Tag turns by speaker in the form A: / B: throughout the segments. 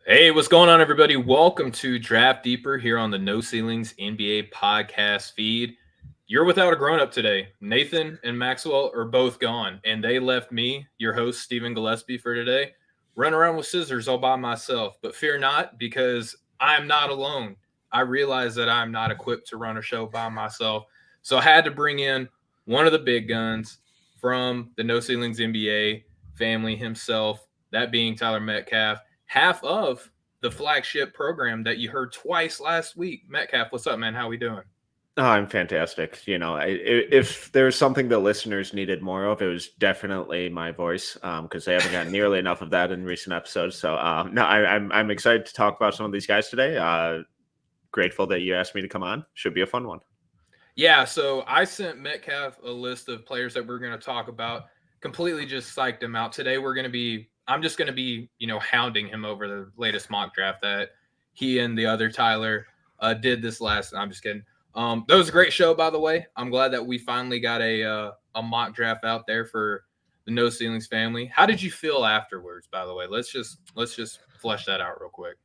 A: Hey, what's going on, everybody? Welcome to Draft Deeper here on the No Ceilings NBA podcast feed. You're without a grown up today. Nathan and Maxwell are both gone, and they left me, your host, Stephen Gillespie, for today, run around with scissors all by myself. But fear not, because I'm not alone. I realize that I'm not equipped to run a show by myself. So I had to bring in one of the big guns from the No Ceilings NBA family himself, that being Tyler Metcalf, half of the flagship program that you heard twice last week. Metcalf, what's up, man? How we doing?
B: Oh, I'm fantastic. If there's something the listeners needed more of, it was definitely my voice, because they haven't gotten nearly enough of that in recent episodes. So, no, I'm excited to talk about some of these guys today. Grateful that you asked me to come on. Should be a fun one.
A: Yeah, so I sent Metcalf a list of players that we're going to talk about. Completely just psyched him out. Today I'm just going to be, hounding him over the latest mock draft that he and the other Tyler did this last. I'm just kidding. That was a great show, by the way. I'm glad that we finally got a mock draft out there for the No Ceilings family. How did you feel afterwards? By the way, let's just flesh that out real quick.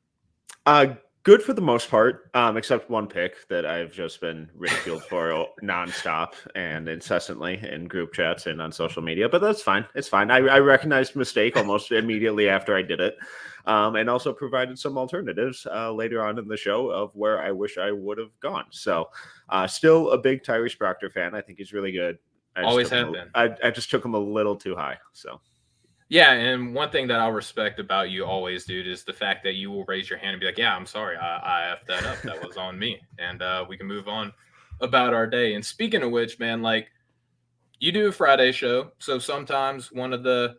B: Uh, Good for the most part, except one pick that I've just been ridiculed for nonstop and incessantly in group chats and on social media. But that's fine. It's fine. I recognized mistake almost immediately after I did it, and also provided some alternatives later on in the show of where I wish I would have gone. So, still a big Tyrese Proctor fan. I think he's really good.
A: Always have been.
B: I just took him a little too high. So.
A: Yeah, and one thing that I'll respect about you always, dude, is the fact that you will raise your hand and be like, "Yeah, I'm sorry, I effed that up. That was on me," and we can move on about our day. And speaking of which, man, like you do a Friday show, so sometimes one of the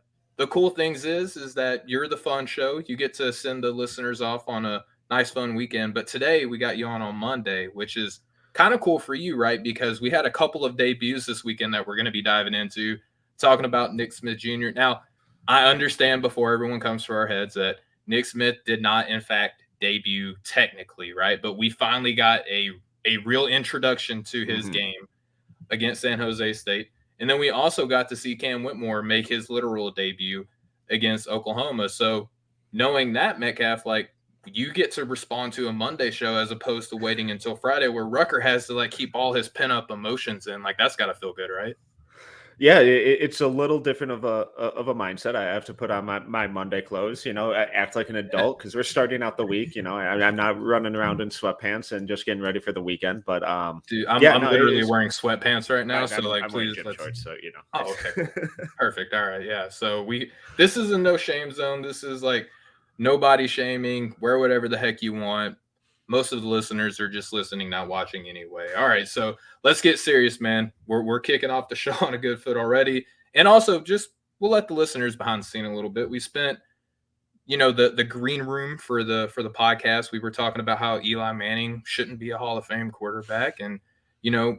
A: cool things is that you're the fun show. You get to send the listeners off on a nice fun weekend. But today we got you on Monday, which is kind of cool for you, right? Because we had a couple of debuts this weekend that we're going to be diving into, talking about Nick Smith Jr. Now, I understand before everyone comes to our heads that Nick Smith did not, in fact, debut technically, right? But we finally got a real introduction to his
B: Mhm.
A: game against San Jose State. And then we also got to see Cam Whitmore make his literal debut against Oklahoma. So knowing that, Metcalf, like you get to respond to a Monday show as opposed to waiting until Friday where Rucker has to like keep all his pent up emotions in. Like that's gotta feel good, right?
B: Yeah, it's a little different of a mindset. I have to put on my Monday clothes, act like an adult because we're starting out the week. I'm not running around in sweatpants and just getting ready for the weekend. But
A: Dude, I'm
B: yeah,
A: I'm
B: no,
A: literally wearing sweatpants right now. So like
B: I'm wearing
A: please
B: gym
A: let's
B: shorts, so
A: oh okay, cool. Perfect. All right. Yeah. So this is a no shame zone. This is like nobody shaming. Wear whatever the heck you want. Most of the listeners are just listening, not watching anyway. All right. So let's get serious, man. We're kicking off the show on a good foot already. And also just we'll let the listeners behind the scene a little bit. We spent, the green room for the podcast. We were talking about how Eli Manning shouldn't be a Hall of Fame quarterback. And, you know,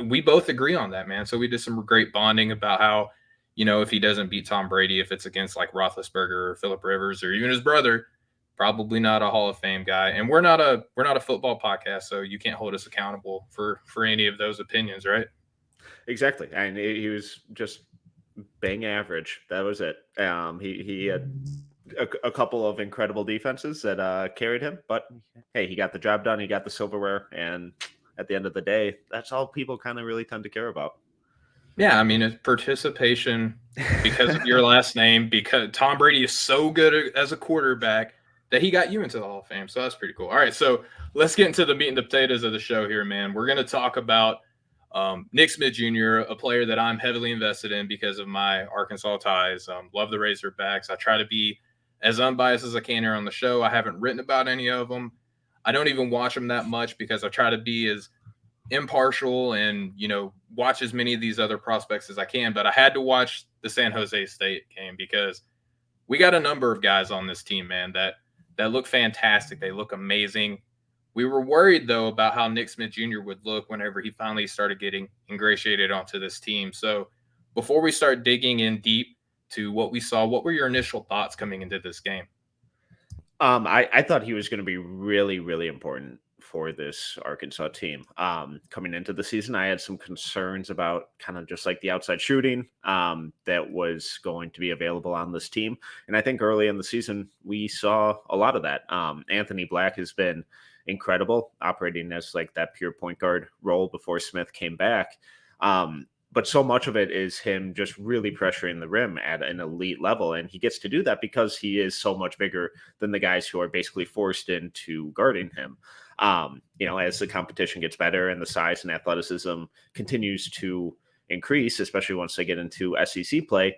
A: we both agree on that, man. So we did some great bonding about how, if he doesn't beat Tom Brady, if it's against like Roethlisberger or Philip Rivers or even his brother, probably not a Hall of Fame guy. And we're not a football podcast, so you can't hold us accountable for any of those opinions, right?
B: exactly. And he was just bang average. That was it. He had a couple of incredible defenses that carried him, but hey, he got the job done. He got the silverware, and at the end of the day, that's all people kind of really tend to care about.
A: Yeah, I mean, it's participation because of your last name, because Tom Brady is so good as a quarterback that he got you into the Hall of Fame. So that's pretty cool. All right, so let's get into the meat and the potatoes of the show here, man. We're going to talk about Nick Smith Jr., a player that I'm heavily invested in because of my Arkansas ties. Love the Razorbacks. I try to be as unbiased as I can here on the show. I haven't written about any of them. I don't even watch them that much because I try to be as impartial and watch as many of these other prospects as I can. But I had to watch the San Jose State game because we got a number of guys on this team, man, that look fantastic. They look amazing. We were worried though about how Nick Smith Jr. would look whenever he finally started getting ingratiated onto this team. So before we start digging in deep to what we saw, what were your initial thoughts coming into this game?
B: I thought he was going to be really, really important for this Arkansas team. Coming into the season, I had some concerns about kind of just like the outside shooting that was going to be available on this team. And I think early in the season, we saw a lot of that. Anthony Black has been incredible operating as like that pure point guard role before Smith came back. But so much of it is him just really pressuring the rim at an elite level. And he gets to do that because he is so much bigger than the guys who are basically forced into guarding him. As the competition gets better and the size and athleticism continues to increase, especially once they get into SEC play,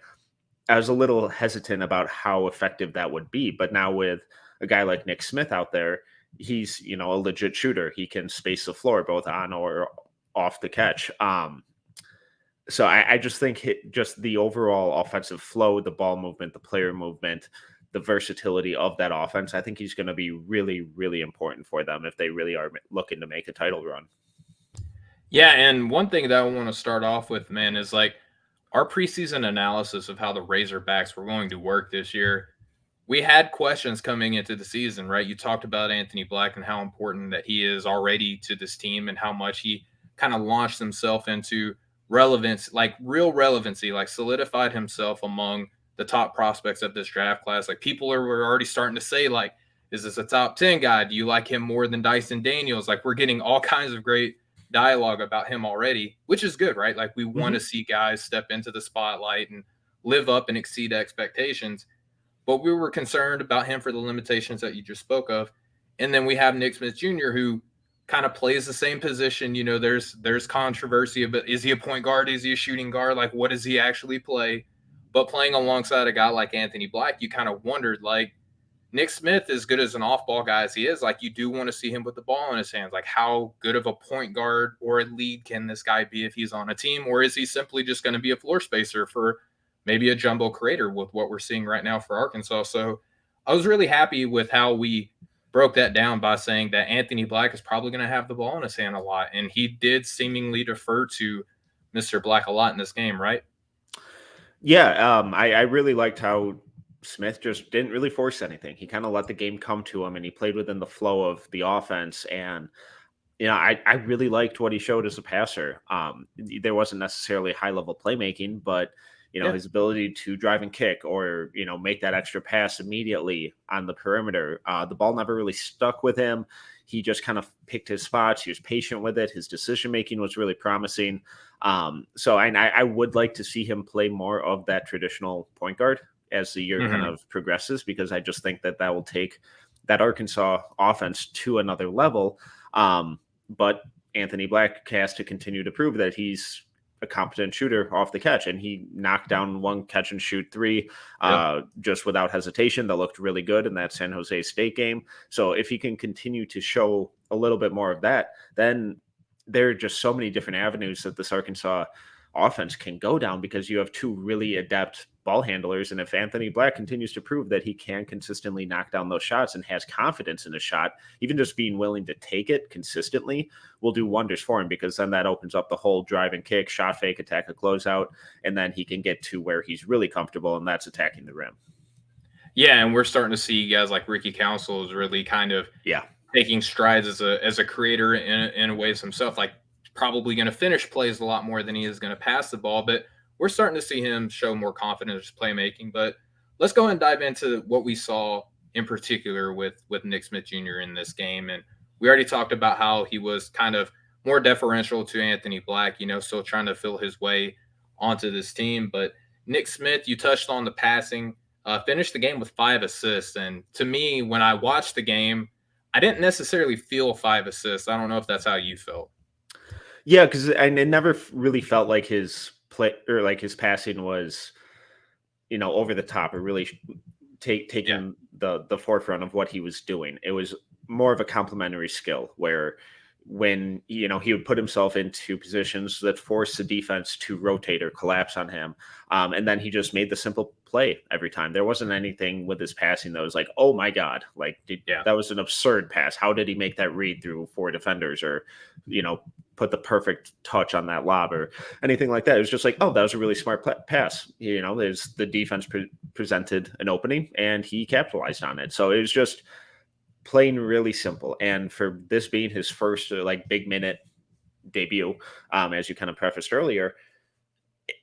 B: I was a little hesitant about how effective that would be. But now with a guy like Nick Smith out there, he's, a legit shooter. He can space the floor both on or off the catch. So I just think just the overall offensive flow, the ball movement, the player movement, the versatility of that offense, I think he's going to be really, really important for them if they really are looking to make a title run.
A: Yeah, and one thing that I want to start off with, man, is like our preseason analysis of how the Razorbacks were going to work this year. We had questions coming into the season, right? You talked about Anthony Black and how important that he is already to this team and how much he kind of launched himself into relevance, like real relevancy, like solidified himself among the top prospects of this draft class. Like were already starting to say, like, is this a top 10 guy? Do you like him more than Dyson Daniels? Like we're getting all kinds of great dialogue about him already, which is good, right? Like we want to see guys step into the spotlight and live up and exceed expectations. But we were concerned about him for the limitations that you just spoke of. And then we have Nick Smith Jr., who kind of plays the same position. There's controversy about, is he a point guard? Is he a shooting guard? Like, what does he actually play? But playing alongside a guy like Anthony Black, you kind of wondered, like, Nick Smith, as good as an off-ball guy as he is, like, you do want to see him with the ball in his hands. Like, how good of a point guard or a lead can this guy be if he's on a team? Or is he simply just going to be a floor spacer for maybe a jumbo creator with what we're seeing right now for Arkansas? So I was really happy with how we broke that down by saying that Anthony Black is probably going to have the ball in his hand a lot. And he did seemingly defer to Mr. Black a lot in this game, right?
B: Yeah, I really liked how Smith just didn't really force anything. He kind of let the game come to him and he played within the flow of the offense. And, I really liked what he showed as a passer. There wasn't necessarily high level playmaking, but, his ability to drive and kick or, make that extra pass immediately on the perimeter. The ball never really stuck with him. He just kind of picked his spots. He was patient with it. His decision making was really promising. So I would like to see him play more of that traditional point guard as the year kind of progresses, because I just think that will take that Arkansas offense to another level. But Anthony Black has to continue to prove that he's a competent shooter off the catch, and he knocked down one catch and shoot three just without hesitation. That looked really good in that San Jose State game. So if he can continue to show a little bit more of that, then there are just so many different avenues that this Arkansas offense can go down, because you have two really adept ball handlers. And if Anthony Black continues to prove that he can consistently knock down those shots and has confidence in his shot, even just being willing to take it consistently will do wonders for him, because then that opens up the whole drive and kick, shot fake, attack, a closeout, and then he can get to where he's really comfortable, and that's attacking the rim.
A: Yeah, and we're starting to see guys like Ricky Council is really kind of taking strides as a creator in a ways himself. Like probably going to finish plays a lot more than he is going to pass the ball, but we're starting to see him show more confidence playmaking. But let's go and dive into what we saw in particular with Nick Smith Jr. in this game. And we already talked about how he was kind of more deferential to Anthony Black, still trying to feel his way onto this team. But Nick Smith, you touched on the passing, finished the game with 5 assists. And to me, when I watched the game, I didn't necessarily feel 5 assists. I don't know if that's how you felt.
B: Yeah, because it never really felt like his play or like his passing was, over the top or really taking the forefront of what he was doing. It was more of a complementary skill where when, he would put himself into positions that forced the defense to rotate or collapse on him. And then he just made the simple play every time. There wasn't anything with his passing that was like, oh my God, like that was an absurd pass. How did he make that read through 4 defenders or, put the perfect touch on that lob or anything like that? It was just like, oh, that was a really smart pass. There's the defense presented an opening and he capitalized on it. So it was just playing really simple. And for this being his first like big minute debut, as you kind of prefaced earlier,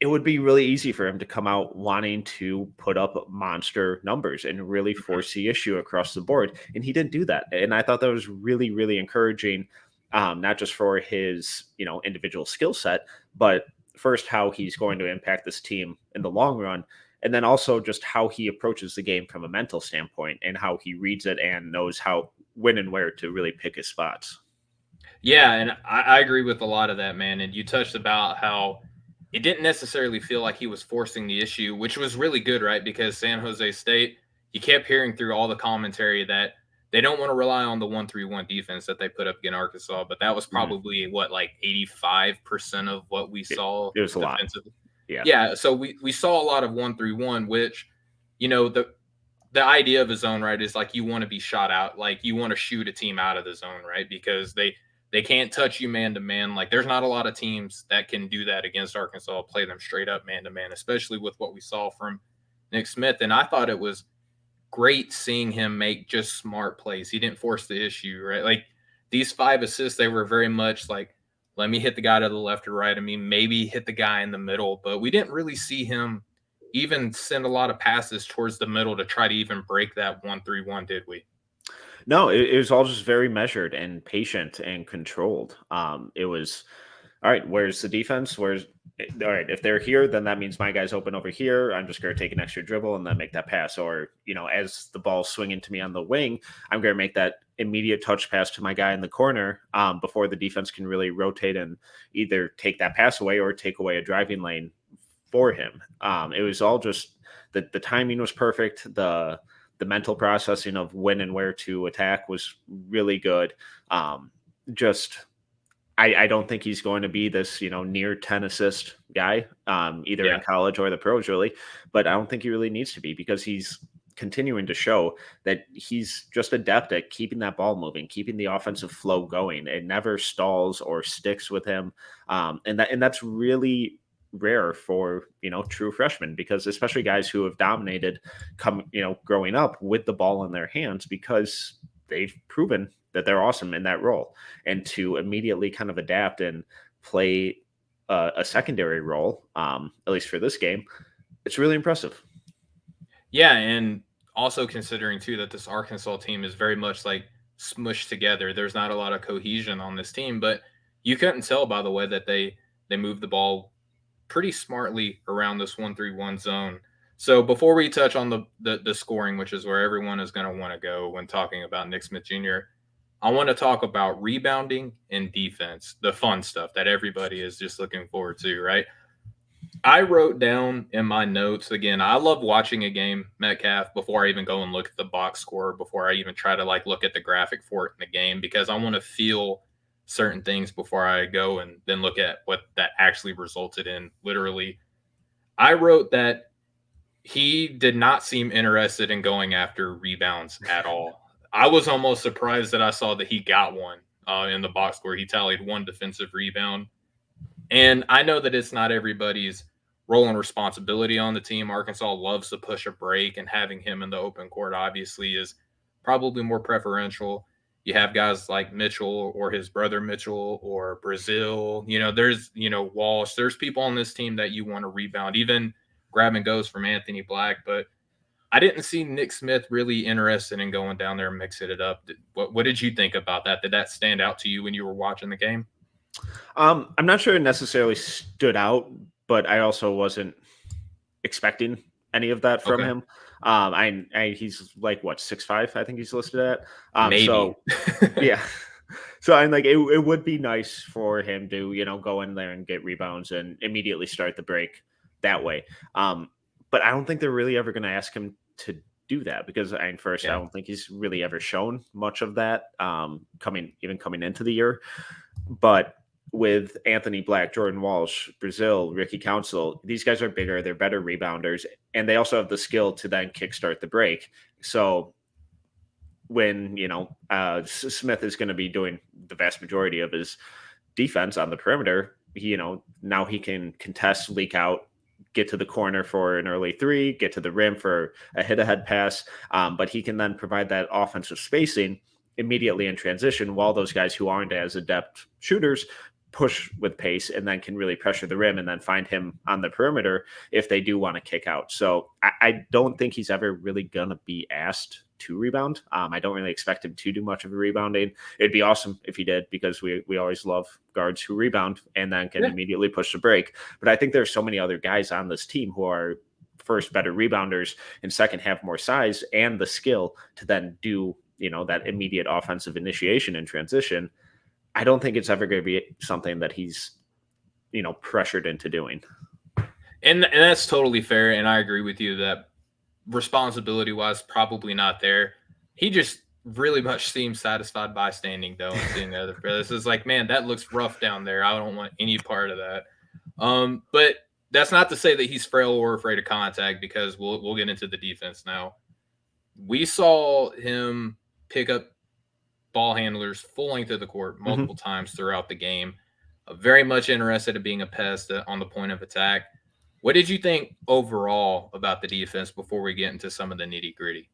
B: it would be really easy for him to come out wanting to put up monster numbers and really
A: Mhm.
B: force the issue across the board. And he didn't do that. And I thought that was really, really encouraging, not just for his, individual skill set, but first how he's going to impact this team in the long run. And then also just how he approaches the game from a mental standpoint and how he reads it and knows how, when and where to really pick his spots.
A: Yeah, and I agree with a lot of that, man. And you touched about how it didn't necessarily feel like he was forcing the issue, which was really good, right? Because San Jose State, you kept hearing through all the commentary that they don't want to rely on the 1-3-1 defense that they put up against Arkansas, but that was
B: Mhm.
A: probably what, like 85% of what we
B: It,
A: saw
B: it was a lot.
A: defensively.
B: Yeah.
A: Yeah, so we saw a lot of 1-3-1, which, the idea of a zone, right, is like you want to be shot out, like you want to shoot a team out of the zone, right? Because they can't touch you man to man. Like there's not a lot of teams that can do that against Arkansas, play them straight up man to man, especially with what we saw from Nick Smith. And I thought it was great seeing him make just smart plays. He didn't force the issue, right? Like these 5 assists, they were very much like, let me hit the guy to the left or right. I mean, maybe hit the guy in the middle, but we didn't really see him even send a lot of passes towards the middle to try to even break that 1-3-1, did we?
B: No, it was all just very measured and patient and controlled. It was all right. Where's the defense? All right? If they're here, then that means my guy's open over here. I'm just going to take an extra dribble and then make that pass. Or as the ball's swinging to me on the wing, I'm going to make that immediate touch pass to my guy in the corner before the defense can really rotate and either take that pass away or take away a driving lane for him. It was all just the timing was perfect. The mental processing of when and where to attack was really good. Just I don't think he's going to be this, near 10 assist guy, either in
A: Yeah.
B: college or the pros, really. But I don't think he really needs to be because he's continuing to show that he's just adept at keeping that ball moving, keeping the offensive flow going. It never stalls or sticks with him, and that's really rare for true freshmen because especially guys who have dominated growing up with the ball in their hands because they've proven that they're awesome in that role, and to immediately kind of adapt and play a secondary role, at least for this game, it's really impressive.
A: Yeah, and also considering too that this Arkansas team is very much like smushed together. There's not a lot of cohesion on this team, but you couldn't tell by the way that they move the ball pretty smartly around this 1-3-1 zone. So before we touch on the scoring, which is where everyone is going to want to go when talking about Nick Smith Jr., I want to talk about rebounding and defense, the fun stuff that everybody is just looking forward to, right? I wrote down in my notes again. I love watching a game, Metcalf, before I even go and look at the box score, before I even try to like look at the graphic for it in the game, because I want to feel certain things before I go and then look at what that actually resulted in. Literally, I wrote that he did not seem interested in going after rebounds at all. I was almost surprised that I saw that he got one in the box score. He tallied one defensive rebound, and I know that it's not everybody's role and responsibility on the team. Arkansas loves to push a break, and having him in the open court obviously is probably more preferential. You have guys like Mitchell or his brother Mitchell or Brazil. There's, Walsh. There's people on this team that you want to rebound, even grab and goes from Anthony Black. But I didn't see Nick Smith really interested in going down there and mixing it up. What did you think about that? Did that stand out to you when you were watching the game?
B: I'm not sure it necessarily stood out, but I also wasn't expecting any of that from
A: Okay.
B: him. He's like what 6'5", I think he's listed at.
A: Maybe.
B: So yeah. So I'm like, it would be nice for him to, go in there and get rebounds and immediately start the break that way. But I don't think they're really ever going to ask him to do that because I
A: Yeah.
B: don't think he's really ever shown much of that coming into the year. But with Anthony Black, Jordan Walsh, Brazil, Ricky Council, these guys are bigger, they're better rebounders, and they also have the skill to then kickstart the break. So when Smith is going to be doing the vast majority of his defense on the perimeter, now he can contest, leak out, get to the corner for an early three, get to the rim for a hit-ahead pass, but he can then provide that offensive spacing immediately in transition while those guys who aren't as adept shooters push with pace and then can really pressure the rim and then find him on the perimeter if they do want to kick out. So I don't think he's ever really going to be asked to rebound. I don't really expect him to do much of a rebounding. It'd be awesome if he did, because we always love guards who rebound and then can immediately push the break. But I think there's so many other guys on this team who are first better rebounders and second have more size and the skill to then do, that immediate offensive initiation and transition. I don't think it's ever going to be something that he's, pressured into doing.
A: And that's totally fair. And I agree with you that responsibility wise, probably not there. He just really much seems satisfied by standing though and seeing the other players. It's like, man, that looks rough down there. I don't want any part of that. But that's not to say that he's frail or afraid of contact, because we'll get into the defense now. We saw him pick up ball handlers full length of the court multiple times throughout the game. Very much interested in being a pest on the point of attack. What did you think overall about the defense before we get into some of the nitty gritty?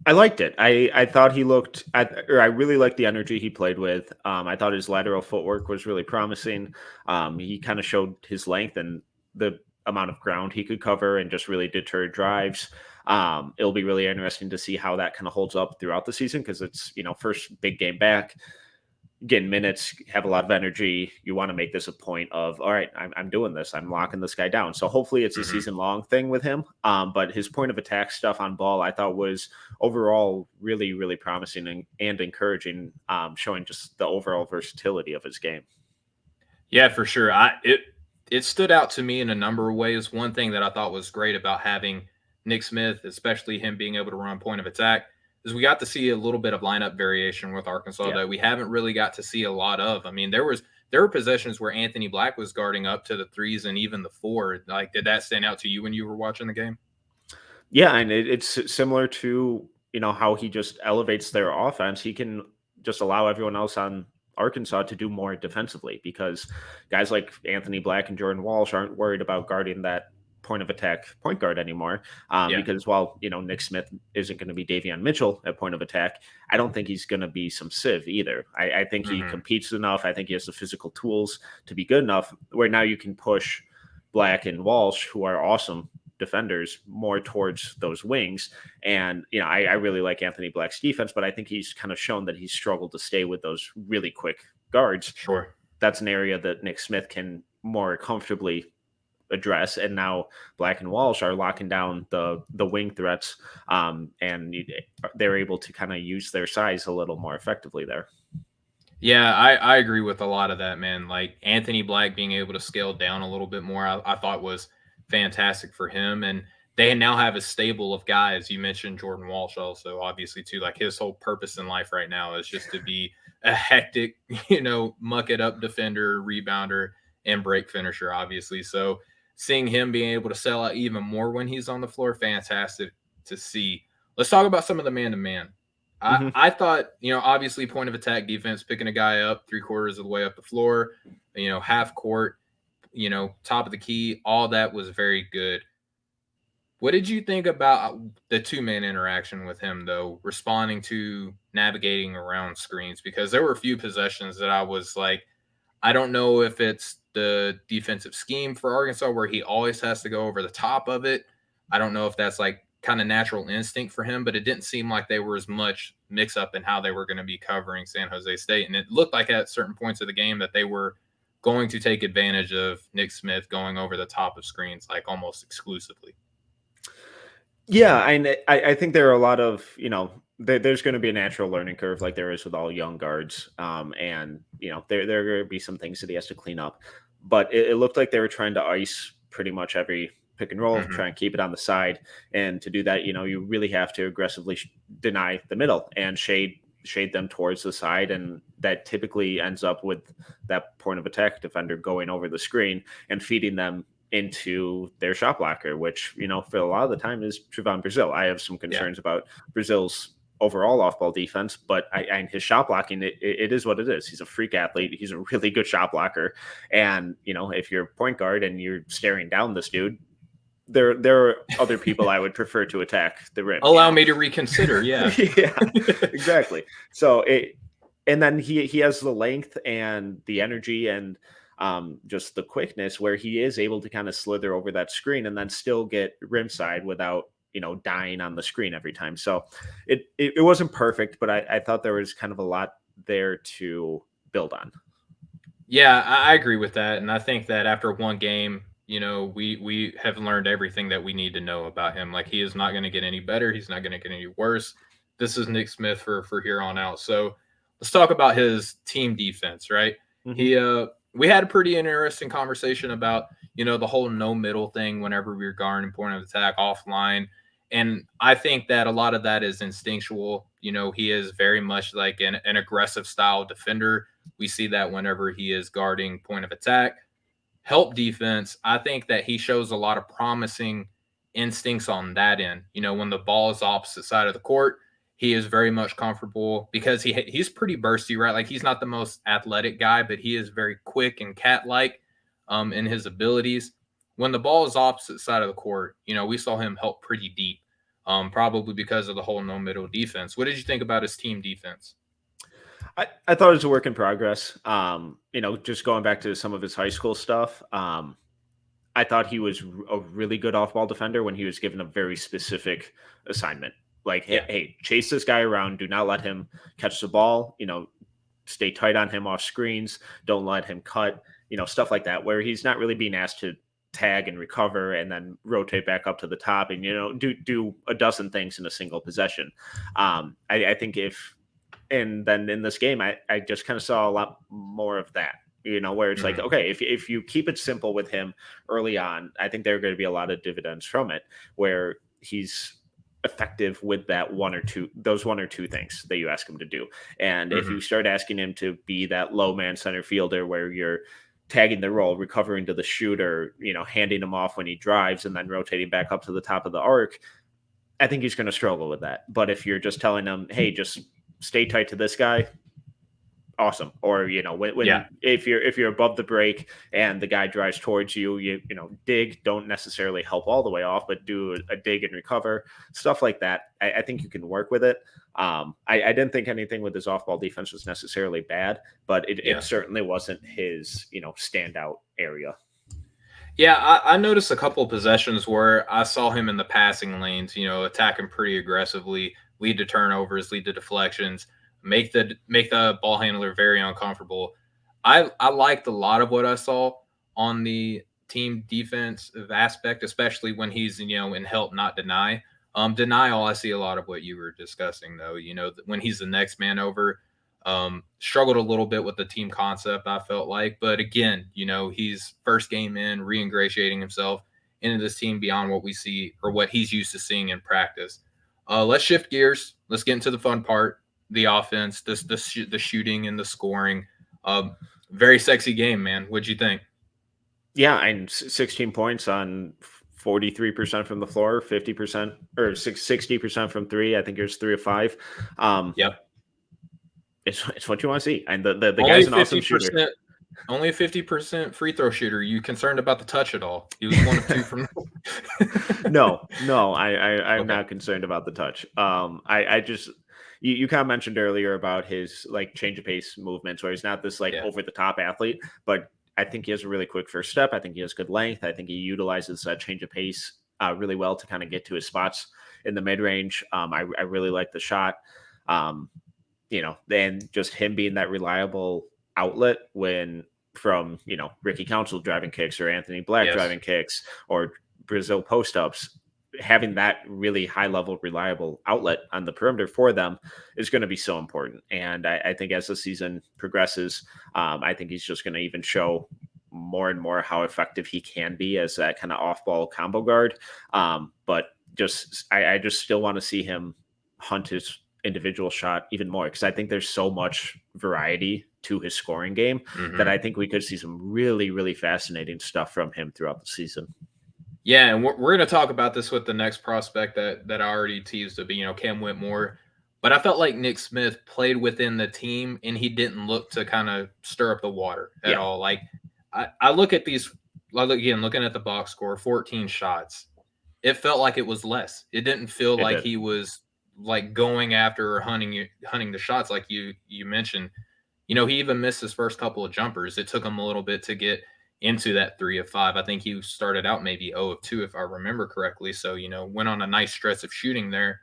B: I liked it. I thought he looked, I really liked the energy he played with. I thought his lateral footwork was really promising. He kind of showed his length and the amount of ground he could cover and just really deter drives. It'll be really interesting to see how that kind of holds up throughout the season, because it's, first big game back, getting minutes, have a lot of energy. You want to make this a point of, all right, I'm doing this. I'm locking this guy down. So hopefully it's a season long thing with him. But his point of attack stuff on ball, I thought was overall really, really promising and encouraging, showing just the overall versatility of his game.
A: Yeah, for sure. It stood out to me in a number of ways. One thing that I thought was great about having Nick Smith, especially him being able to run point of attack, is we got to see a little bit of lineup variation with Arkansas that we haven't really got to see a lot of. I mean, there were possessions where Anthony Black was guarding up to the threes and even the four. Like, did that stand out to you when you were watching the game?
B: Yeah, and it's similar to, how he just elevates their offense. He can just allow everyone else on Arkansas to do more defensively, because guys like Anthony Black and Jordan Walsh aren't worried about guarding that point of attack point guard anymore, because while Nick Smith isn't going to be Davion Mitchell at point of attack, I don't think he's going to be some sieve either. I think he competes enough. I think he has the physical tools to be good enough where now you can push Black and Walsh, who are awesome defenders, more towards those wings. And I really like Anthony Black's defense, but I think he's kind of shown that he's struggled to stay with those really quick guards.
A: Sure,
B: that's an area that Nick Smith can more comfortably address, and now Black and Walsh are locking down the wing threats, and they're able to kind of use their size a little more effectively there.
A: Yeah, I agree with a lot of that, man. Like, Anthony Black being able to scale down a little bit more, I thought was fantastic for him. And they now have a stable of guys. You mentioned Jordan Walsh also, obviously, too. Like, his whole purpose in life right now is just to be a hectic, muck it up defender, rebounder, and break finisher, obviously. So seeing him being able to sell out even more when he's on the floor, fantastic to see. Let's talk about some of the man-to-man. I thought, obviously point of attack defense, picking a guy up 3/4 of the way up the floor, half court, top of the key, all that was very good. What did you think about the two-man interaction with him, though, responding to navigating around screens? Because there were a few possessions that I was like, I don't know if it's the defensive scheme for Arkansas where he always has to go over the top of it. I don't know if that's like kind of natural instinct for him, but it didn't seem like they were as much mix up in how they were going to be covering San Jose State. And it looked like at certain points of the game that they were going to take advantage of Nick Smith going over the top of screens, like almost exclusively.
B: Yeah, I think there are a lot of, there's going to be a natural learning curve like there is with all young guards. And, there are going to be some things that he has to clean up. But it looked like they were trying to ice pretty much every pick and roll, try and keep it on the side. And to do that, you really have to aggressively deny the middle and shade them towards the side. And that typically ends up with that point of attack defender going over the screen and feeding them into their shot blocker, which, for a lot of the time is Trevon Brazile. I have some concerns about Brazile's overall off-ball defense, but and his shot blocking, it is what it is. He's a freak athlete. He's a really good shot blocker. And, if you're point guard and you're staring down this dude, there are other people I would prefer to attack the rim.
A: Allow me to reconsider. Yeah.
B: Yeah, exactly. So and then he has the length and the energy and just the quickness where he is able to kind of slither over that screen and then still get rim side without, dying on the screen every time. So it wasn't perfect, but I thought there was kind of a lot there to build on.
A: Yeah, I agree with that. And I think that after one game, we have learned everything that we need to know about him. Like, he is not going to get any better. He's not going to get any worse. This is Nick Smith for here on out. So let's talk about his team defense, right?
B: Mm-hmm.
A: We had a pretty interesting conversation about, the whole no middle thing whenever we were guarding point of attack offline. And I think that a lot of that is instinctual. He is very much like an aggressive style defender. We see that whenever he is guarding point of attack. Help defense, I think that he shows a lot of promising instincts on that end. When the ball is opposite side of the court, he is very much comfortable because he's pretty bursty, right? Like, he's not the most athletic guy, but he is very quick and cat-like in his abilities. When the ball is opposite side of the court, we saw him help pretty deep, probably because of the whole no middle defense. What did you think about his team defense?
B: I thought it was a work in progress. Just going back to some of his high school stuff. I thought he was a really good off-ball defender when he was given a very specific assignment. Like, hey, chase this guy around. Do not let him catch the ball. Stay tight on him off screens. Don't let him cut. Stuff like that, where he's not really being asked to tag and recover and then rotate back up to the top and do a dozen things in a single possession. I think and then in this game, I just kind of saw a lot more of that, where it's like, okay, if you keep it simple with him early on, I think there are going to be a lot of dividends from it, where he's effective with those one or two things that you ask him to do. And if you start asking him to be that low man center fielder where you're tagging the roll, recovering to the shooter, handing him off when he drives and then rotating back up to the top of the arc, I think he's going to struggle with that. But if you're just telling him, hey, just stay tight to this guy, awesome. Or if you're above the break and the guy drives towards you, dig, don't necessarily help all the way off, but do a dig and recover, stuff like that. I think you can work with it. I didn't think anything with his off-ball defense was necessarily bad, but it certainly wasn't his standout area.
A: Yeah, I noticed a couple of possessions where I saw him in the passing lanes, attacking pretty aggressively, lead to turnovers, lead to deflections, make the ball handler very uncomfortable. I liked a lot of what I saw on the team defensive aspect, especially when he's in help, not deny. Denial, I see a lot of what you were discussing, though. When he's the next man over, struggled a little bit with the team concept, I felt like. But again, he's first game in, re-ingratiating himself into this team beyond what we see or what he's used to seeing in practice. Let's shift gears. Let's get into the fun part, the offense, the shooting and the scoring. Very sexy game, man. What'd you think?
B: Yeah, and 16 points on 43% from the floor, 50% or 60% from three. I think there's 3 of 5.
A: Yep.
B: It's what you want to see. And the guy's an awesome shooter.
A: Only a 50% free throw shooter. You concerned about the touch at all? He was 1 of 2 from.
B: No, I'm not concerned about the touch. I just you kind of mentioned earlier about his like change of pace movements, where he's not this like over the top athlete, but I think he has a really quick first step. I think he has good length. I think he utilizes that change of pace really well to kind of get to his spots in the mid range. I really like the shot. Then just him being that reliable outlet from Ricky Council driving kicks or Anthony Black driving kicks or Brazil post ups, having that really high level reliable outlet on the perimeter for them is going to be so important. And I think as the season progresses, I think he's just going to even show more and more how effective he can be as that kind of off ball combo guard. But I just still want to see him hunt his individual shot even more, because I think there's so much variety to his scoring game that I think we could see some really, really fascinating stuff from him throughout the season.
A: Yeah, and we're going to talk about this with the next prospect that I already teased to be, Cam Whitmore. But I felt like Nick Smith played within the team and he didn't look to kind of stir up the water at
B: Yeah,
A: all. Like I look at these again, looking at the box score, 14 shots. It felt like it was less. It didn't feel
B: it
A: like
B: did.
A: he was like going after or hunting the shots like you mentioned. He even missed his first couple of jumpers. It took him a little bit to get into that 3 of 5. I think he started out maybe 0 of 2, if I remember correctly. So, went on a nice stretch of shooting there.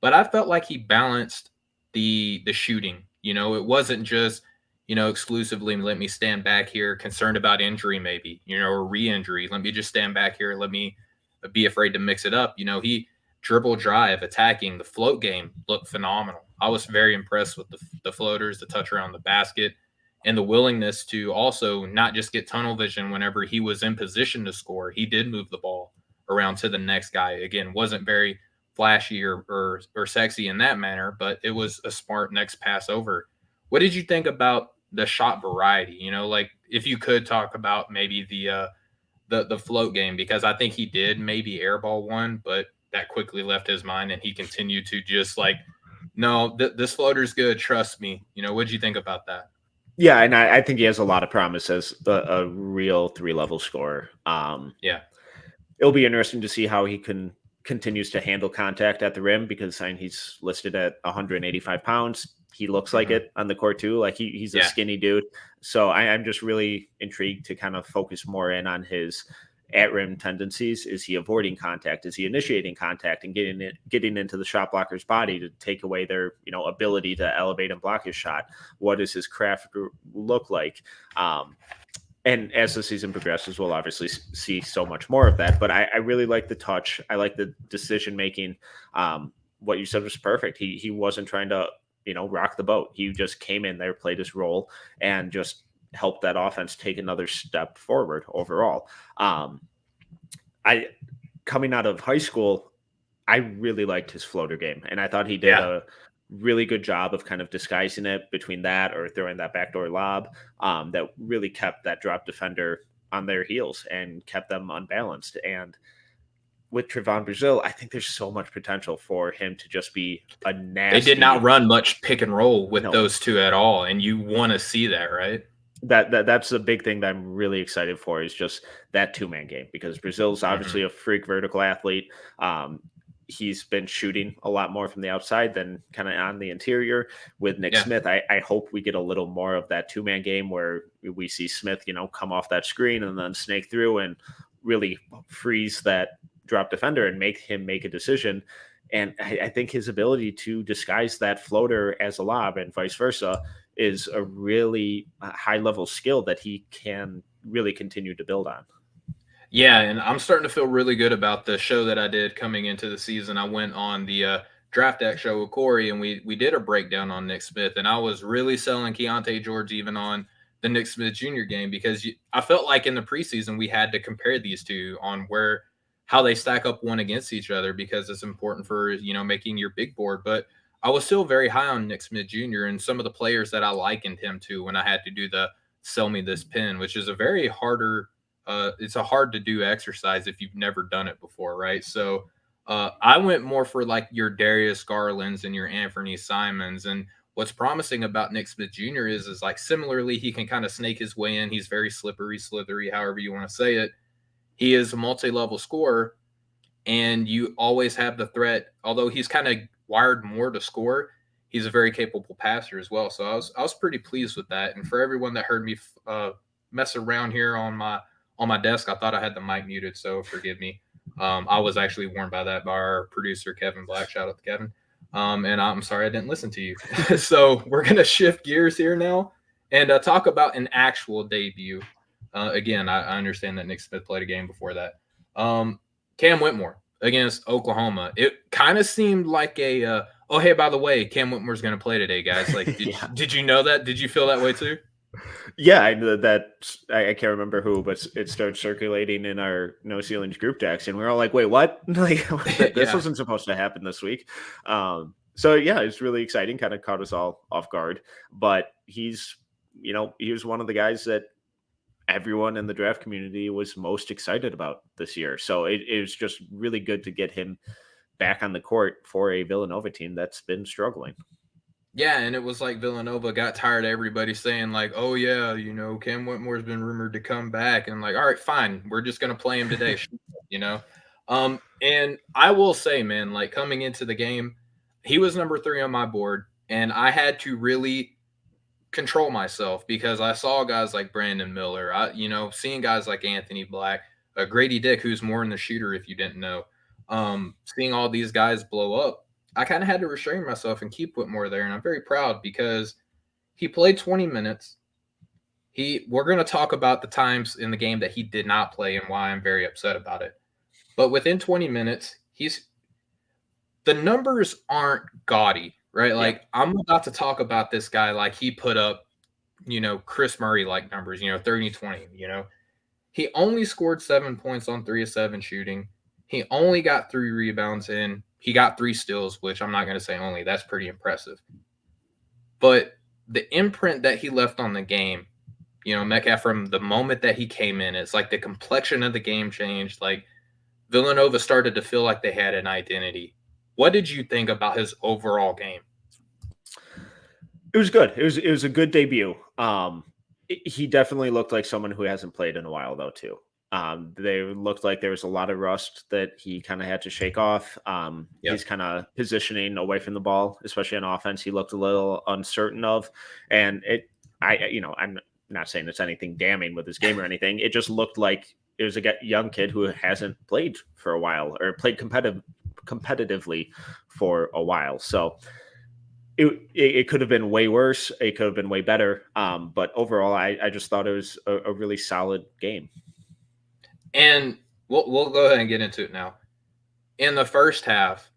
A: But I felt like he balanced the shooting. It wasn't just, exclusively let me stand back here, concerned about injury, maybe, or re-injury. Let me just stand back here. Let me be afraid to mix it up. He dribble drive, attacking, the float game looked phenomenal. I was very impressed with the floaters, the touch around the basket, and the willingness to also not just get tunnel vision whenever he was in position to score. He did move the ball around to the next guy. Again, wasn't very flashy or sexy in that manner, but it was a smart next pass over. What did you think about the shot variety? Like if you could talk about maybe the float game, because I think he did maybe airball one, but that quickly left his mind and he continued to just like, no, this floater's good. Trust me. What'd you think about that?
B: Yeah, and I think he has a lot of promise as a real 3 level scorer.
A: Yeah.
B: It'll be interesting to see how he continues to handle contact at the rim because he's listed at 185 pounds. He looks like
A: Hmm.
B: it on the court too. Like he's a
A: Yeah.
B: skinny dude. So I'm just really intrigued to kind of focus more in on his at rim tendencies. Is he avoiding contact? Is he initiating contact and getting into the shot blocker's body to take away their ability to elevate and block his shot? What does his craft look like? And as the season progresses, we'll obviously see so much more of that. But I really like the touch. I like the decision making. What you said was perfect. He wasn't trying to rock the boat. He just came in there, played his role, and just helped that offense take another step forward overall. I coming out of high school, I really liked his floater game, and I thought he did
A: Yeah.
B: a really good job of kind of disguising it between that or throwing that backdoor lob that really kept that drop defender on their heels and kept them unbalanced. And with Trevon Brazil, I think there's so much potential for him to just be a
A: They did not
B: nasty.
A: run much pick and roll with
B: No,
A: those two at all. And you want to see that, right?
B: that's a big thing that I'm really excited for is just that 2 man game because Brazil's
A: Hmm.
B: obviously a freak vertical athlete. He's been shooting a lot more from the outside than kind of on the interior with Nick
A: Yeah.
B: Smith. I hope we get a little more of that 2 man game where we see Smith, come off that screen and then snake through and really freeze that drop defender and make him make a decision. And I think his ability to disguise that floater as a lob and vice versa is a really high level skill that he can really continue to build on.
A: Yeah, and I'm starting to feel really good about the show that I did coming into the season. I went on the Draft Deck show with Corey, and we did a breakdown on Nick Smith, and I was really selling Keontae George even on the Nick Smith Jr. game because I felt like in the preseason we had to compare these two on how they stack up one against each other because it's important for making your big board. But I was still very high on Nick Smith Jr. and some of the players that I likened him to when I had to do the sell me this pin, which is a very harder it's a hard to do exercise if you've never done it before, right? So I went more for like your Darius Garlands and your Anthony Simons. And what's promising about Nick Smith Jr. is like similarly he can kind of snake his way in. He's very slippery, slithery, however you want to say it. He is a multi-level scorer, and you always have the threat. Although he's kind of wired more to score, he's a very capable passer as well. So I was pretty pleased with that. And for everyone that heard me mess around here on my desk, I thought I had the mic muted, so forgive me. I was actually warned by that by our producer Kevin Black. Shout out to Kevin. And I'm sorry I didn't listen to you. So we're gonna shift gears here now and talk about an actual debut. Again, I understand that Nick Smith played a game before that. Cam Whitmore against Oklahoma. It kind of seemed like a oh hey, by the way, Cam Whitmore's going to play today, guys. Like
B: Yeah.
A: did you know that? Did you feel that way too?
B: Yeah, I know that I can't remember who, but it started circulating in our No Ceilings group text, and we are all like, "Wait, what? Like this
A: Yeah.
B: wasn't supposed to happen this week." So yeah, it's really exciting. Kind of caught us all off guard, but he was one of the guys that everyone in the draft community was most excited about this year. So it was just really good to get him back on the court for a Villanova team that's been struggling.
A: Yeah, and it was like Villanova got tired of everybody saying like, "Oh yeah, Cam Whitmore's been rumored to come back," and like, all right, fine, we're just gonna play him today, you know. And I will say, man, like coming into the game, he was number 3 on my board, and I had to really control myself because I saw guys like Brandon Miller, seeing guys like Anthony Black, Grady Dick, who's more in the shooter, if you didn't know, seeing all these guys blow up. I kind of had to restrain myself and keep Whitmore there, and I'm very proud because he played 20 minutes. We're going to talk about the times in the game that he did not play and why I'm very upset about it. But within 20 minutes, the numbers aren't gaudy, right? Like I'm about to talk about this guy like he put up, Chris Murray like numbers, 30-20, He only scored 7 points on 3 of 7 shooting. He only got 3 rebounds in. He got 3 steals, which I'm not going to say only. That's pretty impressive. But the imprint that he left on the game, Metcalf, from the moment that he came in, it's like the complexion of the game changed. Like Villanova started to feel like they had an identity. What did you think about his overall game?
B: It was good. It was a good debut. He definitely looked like someone who hasn't played in a while, though, too. They looked like there was a lot of rust that he kind of had to shake off. His kind of positioning away from the ball, especially on offense, he looked a little uncertain of. And I'm not saying it's anything damning with his game or anything. It just looked like it was a young kid who hasn't played for a while or played competitively for a while. So it could have been way worse. It could have been way better. But overall, I just thought it was a really solid game.
A: And we'll go ahead and get into it now. In the first half,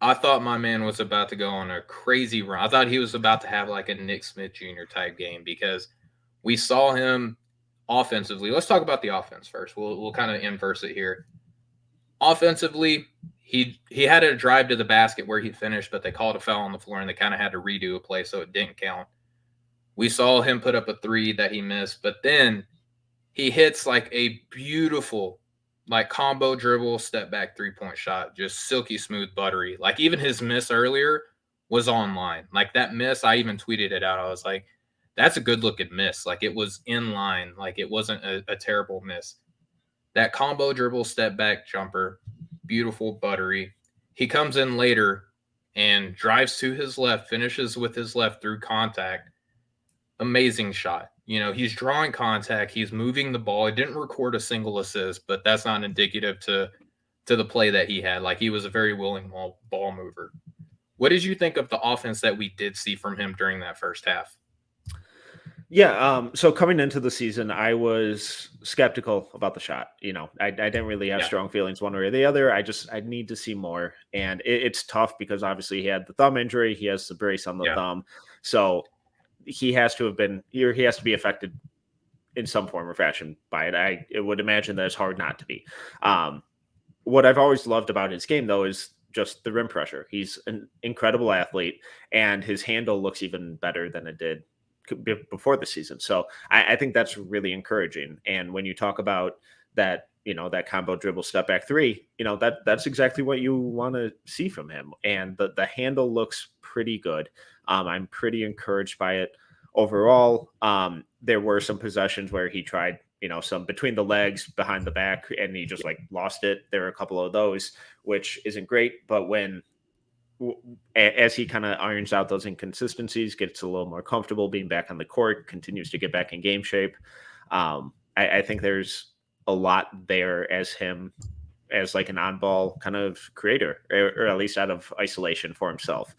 A: I thought my man was about to go on a crazy run. I thought he was about to have like a Nick Smith Jr. type game because we saw him offensively. Let's talk about the offense first. We'll kind of inverse it here. Offensively, he had a drive to the basket where he finished, but they called a foul on the floor and they kind of had to redo a play, so it didn't count. We saw him put up a 3 that he missed, but then he hits like a beautiful like combo dribble step back 3-point shot, just silky smooth, buttery. Like even his miss earlier was online. Like that miss, I even tweeted it out. I was like, that's a good looking miss. Like it was in line. Like it wasn't a terrible miss. That combo dribble step back jumper, beautiful, buttery. He comes in later and drives to his left, finishes with his left through contact. Amazing shot. He's drawing contact. He's moving the ball. He didn't record a single assist, but that's not indicative to the play that he had. Like he was a very willing ball mover. What did you think of the offense that we did see from him during that first half?
B: Yeah. So coming into the season, I was skeptical about the shot. I didn't really have strong feelings one way or the other. I need to see more. And it's tough because obviously he had the thumb injury. He has the brace on the thumb. So he has to be affected in some form or fashion by it. I would imagine that it's hard not to be. What I've always loved about his game, though, is just the rim pressure. He's an incredible athlete, and his handle looks even better than it did before the season. So I think that's really encouraging. And when you talk about that, that combo dribble step back 3, that's exactly what you want to see from him. And the handle looks pretty good. I'm pretty encouraged by it overall. There were some possessions where he tried, some between the legs, behind the back, and he just like lost it. There were a couple of those, which isn't great. But as he kind of irons out those inconsistencies, gets a little more comfortable being back on the court, continues to get back in game shape. I think there's a lot there as him as like an on-ball kind of creator, or at least out of isolation for himself.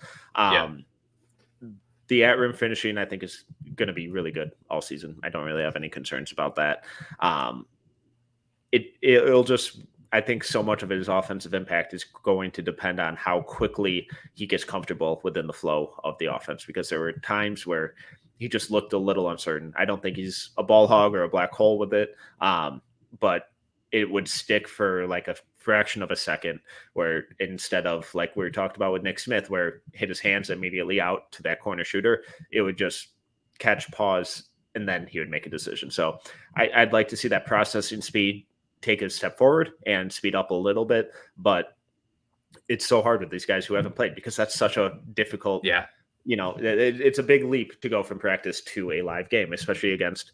B: The at-rim finishing, I think, is going to be really good all season. I don't really have any concerns about that. It'll just, I think so much of his offensive impact is going to depend on how quickly he gets comfortable within the flow of the offense, because there were times where he just looked a little uncertain. I don't think he's a ball hog or a black hole with it, but it would stick for like a fraction of a second, where instead of like we talked about with Nick Smith, where hit his hands immediately out to that corner shooter, it would just catch, pause, and then he would make a decision. So I'd like to see that processing speed take a step forward and speed up a little bit. But it's so hard with these guys who haven't played because that's such a difficult,
A: Yeah.
B: it's a big leap to go from practice to a live game, especially against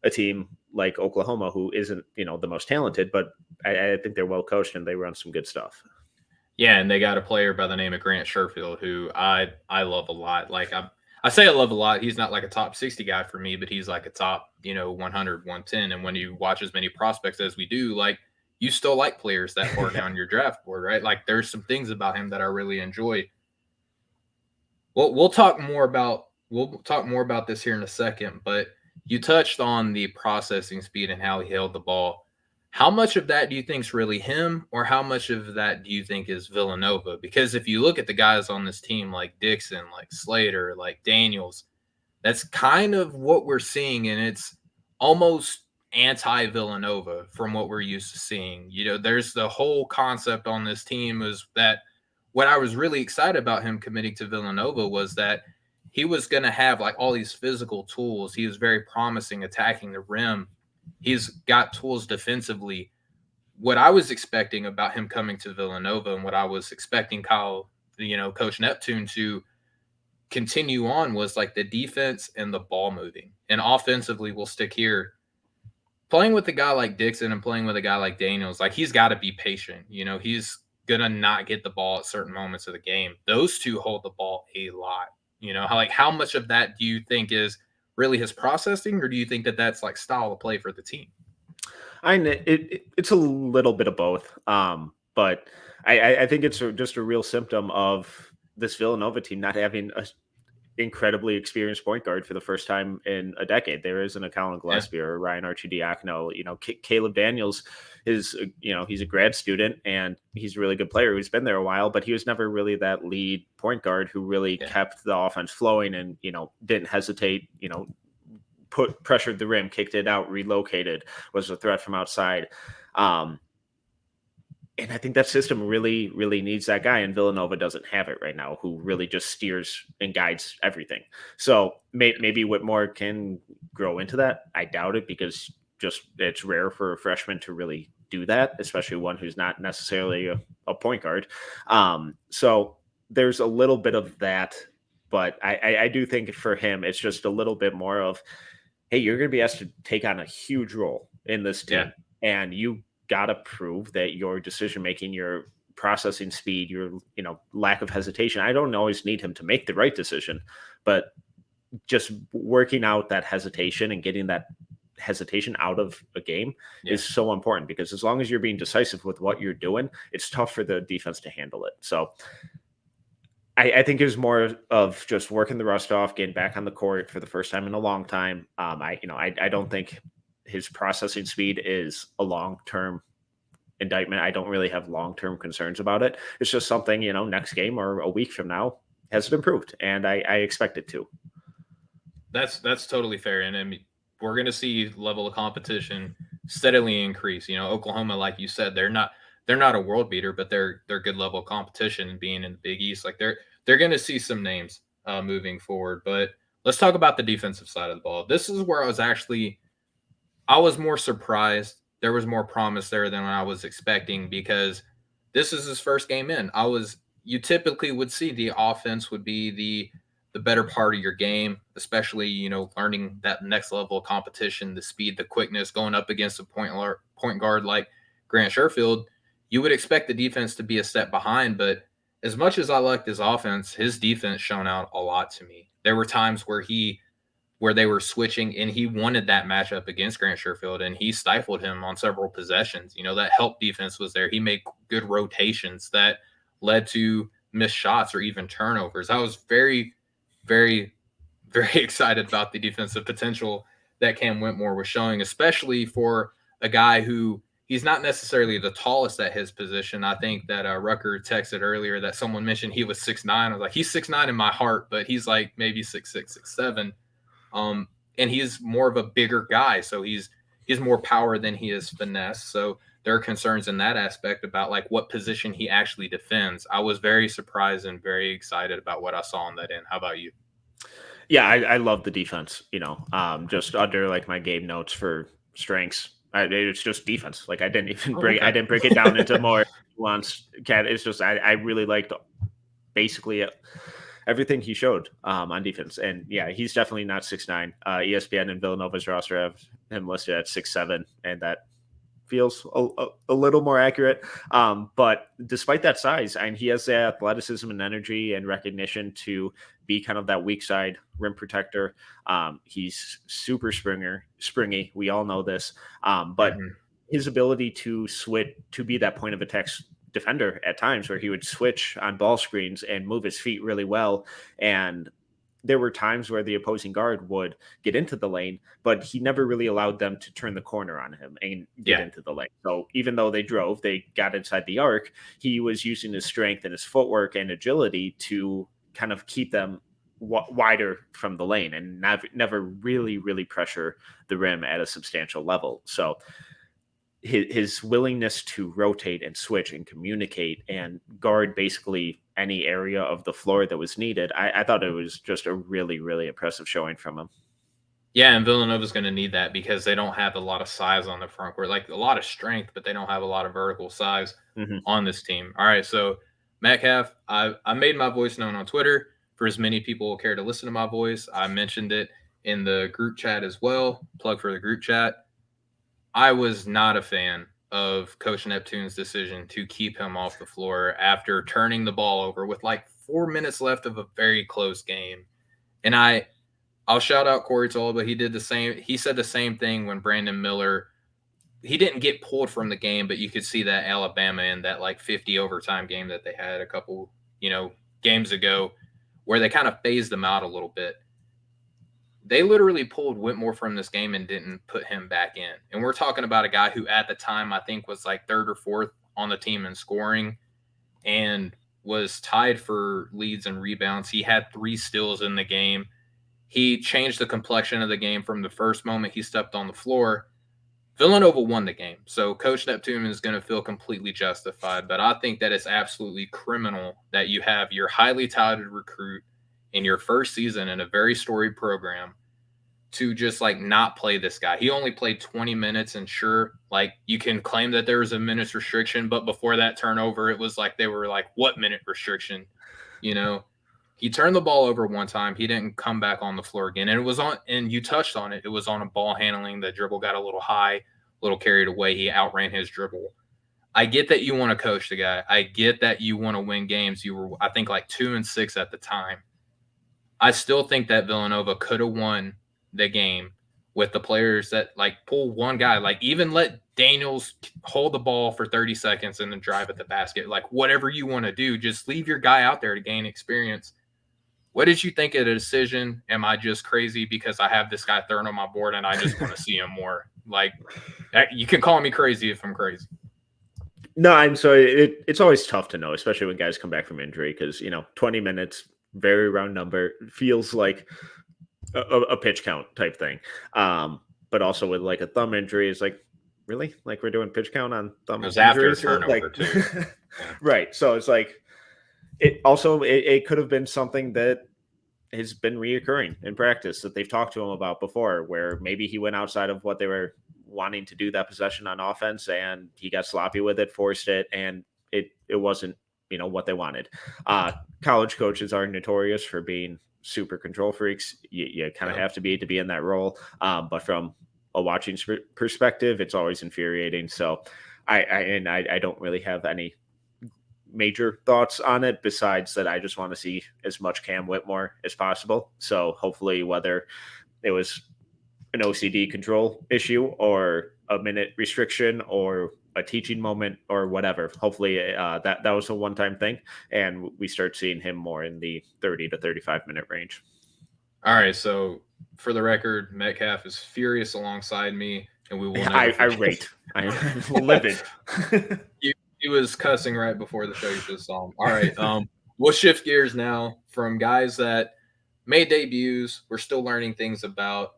B: a team like Oklahoma, who isn't, the most talented, but I think they're well coached and they run some good stuff.
A: Yeah, and they got a player by the name of Grant Sherfield who I love a lot. Like I say I love a lot. He's not like a top 60 guy for me, but he's like a top, 100, 110. And when you watch as many prospects as we do, like you still like players that far down your draft board, right? Like there's some things about him that I really enjoy. We'll talk more about this here in a second, but you touched on the processing speed and how he held the ball. How much of that do you think is really him, or how much of that do you think is Villanova? Because if you look at the guys on this team, like Dixon, like Slater, like Daniels, that's kind of what we're seeing, and it's almost anti Villanova from what we're used to seeing. There's the whole concept on this team is that what I was really excited about him committing to Villanova was that he was going to have like all these physical tools. He was very promising attacking the rim. He's got tools defensively. What I was expecting about him coming to Villanova and what I was expecting Coach Neptune to continue on was like the defense and the ball moving. And offensively, we'll stick here. Playing with a guy like Dixon and playing with a guy like Daniels, like he's got to be patient. He's gonna not get the ball at certain moments of the game. Those two hold the ball a lot. How much of that do you think is really his processing, or do you think that that's like style of play for the team?
B: It's a little bit of both, but I think it's just a real symptom of this Villanova team not having a incredibly experienced point guard for the first time in a decade. There isn't a Colin Gillespie or Ryan Arcidiacono. Caleb Daniels is, he's a grad student and he's a really good player who's been there a while, but he was never really that lead point guard who really kept the offense flowing and, didn't hesitate, pressured the rim, kicked it out, relocated, was a threat from outside. And I think that system really, really needs that guy, and Villanova doesn't have it right now, who really just steers and guides everything. So maybe Whitmore can grow into that. I doubt it because just it's rare for a freshman to really do that, especially one who's not necessarily a point guard. So there's a little bit of that, but I do think for him, it's just a little bit more of, hey, you're going to be asked to take on a huge role in this team, and you got to prove that your decision making, your processing speed, your lack of hesitation. I don't always need him to make the right decision, but just working out that hesitation and getting that hesitation out of a game is so important, because as long as you're being decisive with what you're doing, it's tough for the defense to handle it. So I think it was more of just working the rust off, getting back on the court for the first time in a long time. I don't think his processing speed is a long-term indictment. I don't really have long-term concerns about it. It's just something, next game or a week from now, has it improved? And I expect it to.
A: That's totally fair. And I mean, we're going to see level of competition steadily increase. Oklahoma, like you said, they're not a world beater, but they're good level of competition, and being in the Big East, like they're going to see some names moving forward. But let's talk about the defensive side of the ball. This is where I was more surprised. There was more promise there than I was expecting, because this is his first game in. You typically would see the offense would be the better part of your game, especially, learning that next level of competition, the speed, the quickness, going up against a point guard like Grant Sherfield. You would expect the defense to be a step behind, but as much as I liked his offense, his defense shone out a lot to me. There were times where they were switching, and he wanted that matchup against Grant Sherfield, and he stifled him on several possessions. That help defense was there. He made good rotations that led to missed shots or even turnovers. I was very, very, very excited about the defensive potential that Cam Whitmore was showing, especially for a guy who he's not necessarily the tallest at his position. I think that Rucker texted earlier that someone mentioned he was 6'9". I was like, he's 6'9" in my heart, but he's like maybe 6'6", 6'7". And he's more of a bigger guy, so he's more power than he is finesse. So there are concerns in that aspect about like what position he actually defends. I was very surprised and very excited about what I saw on that end. How about you?
B: Yeah, I love the defense. Just under like my game notes for strengths, It's just defense. Like I didn't even
A: Oh, okay.
B: break it down into more nuanced. It's just I really liked basically everything he showed on defense. And yeah, he's definitely not 6'9". ESPN and Villanova's roster have him listed at 6'7", and that feels a little more accurate. But despite that size, and he has the athleticism and energy and recognition to be kind of that weak side rim protector. He's super springy. We all know this. But
A: Mhm.
B: his ability to switch, to be that point of attack defender at times where he would switch on ball screens and move his feet really well. And there were times where the opposing guard would get into the lane, but he never really allowed them to turn the corner on him and get
A: Yeah.
B: into the lane. So even though they got inside the arc, he was using his strength and his footwork and agility to kind of keep them wider from the lane and never really pressure the rim at a substantial level. So his willingness to rotate and switch and communicate and guard basically any area of the floor that was needed, I thought it was just a really impressive showing from him.
A: Yeah, and Villanova's going to need that because they don't have a lot of size on the front court, like a lot of strength, but they don't have a lot of vertical size
B: Mm-hmm.
A: on this team. All right, so Metcalf, I made my voice known on Twitter for as many people who care to listen to my voice. I mentioned it in the group chat as well. Plug for the group chat. I was not a fan of Coach Neptune's decision to keep him off the floor after turning the ball over with like 4 minutes left of a very close game. And I'll shout out Corey Tolba. He did the same. He said the same thing when Brandon Miller. He didn't get pulled from the game, but you could see that Alabama in that like 50 overtime game that they had a couple, games ago, where they kind of phased them out a little bit. They literally pulled Whitmore from this game and didn't put him back in. And we're talking about a guy who at the time I think was like third or fourth on the team in scoring and was tied for leads and rebounds. He had 3 steals in the game. He changed the complexion of the game from the first moment he stepped on the floor. Villanova won the game, so Coach Neptune is going to feel completely justified. But I think that it's absolutely criminal that you have your highly touted recruit in your first season in a very storied program to just like not play this guy. He only played 20 minutes, and sure, like you can claim that there was a minutes restriction, but before that turnover, it was like they were like, what minute restriction? You know, he turned the ball over one time. He didn't come back on the floor again. And it was on, and you touched on it. It was on a ball handling. The dribble got a little high, a little carried away. He outran his dribble. I get that you want to coach the guy. I get that you want to win games. You were, I think, like 2-6 at the time. I still think that Villanova could have won the game with the players that like pull one guy, like even let Daniels hold the ball for 30 seconds and then drive at the basket. Like whatever you want to do, just leave your guy out there to gain experience. What did you think of the decision? Am I just crazy because I have this guy third on my board and I just want to see him more? Like, you can call me crazy if I'm crazy.
B: No, I'm sorry. It's always tough to know, especially when guys come back from injury, because 20 minutes, very round number, feels like a pitch count type thing. But also with like a thumb injury, it's like, really, like we're doing pitch count on thumb
A: It was after a
B: injuries,
A: turnover, too.
B: Right. So it's like it could have been something that has been reoccurring in practice that they've talked to him about before, where maybe he went outside of what they were wanting to do that possession on offense and he got sloppy with it, forced it, and it wasn't what they wanted. College coaches are notorious for being super control freaks. You kind of have to be in that role, but from a watching perspective, it's always infuriating. So I don't really have any major thoughts on it besides that I just want to see as much Cam Whitmore as possible. So hopefully, whether it was an OCD control issue or a minute restriction or a teaching moment or whatever, hopefully that was a one-time thing and we start seeing him more in the 30 to 35-minute range.
A: All right, so for the record, Metcalf is furious alongside me, and we will never
B: irate. I'm livid.
A: He was cussing right before the show. You should have saw him. All right, we'll shift gears now from guys that made debuts. We're still learning things about.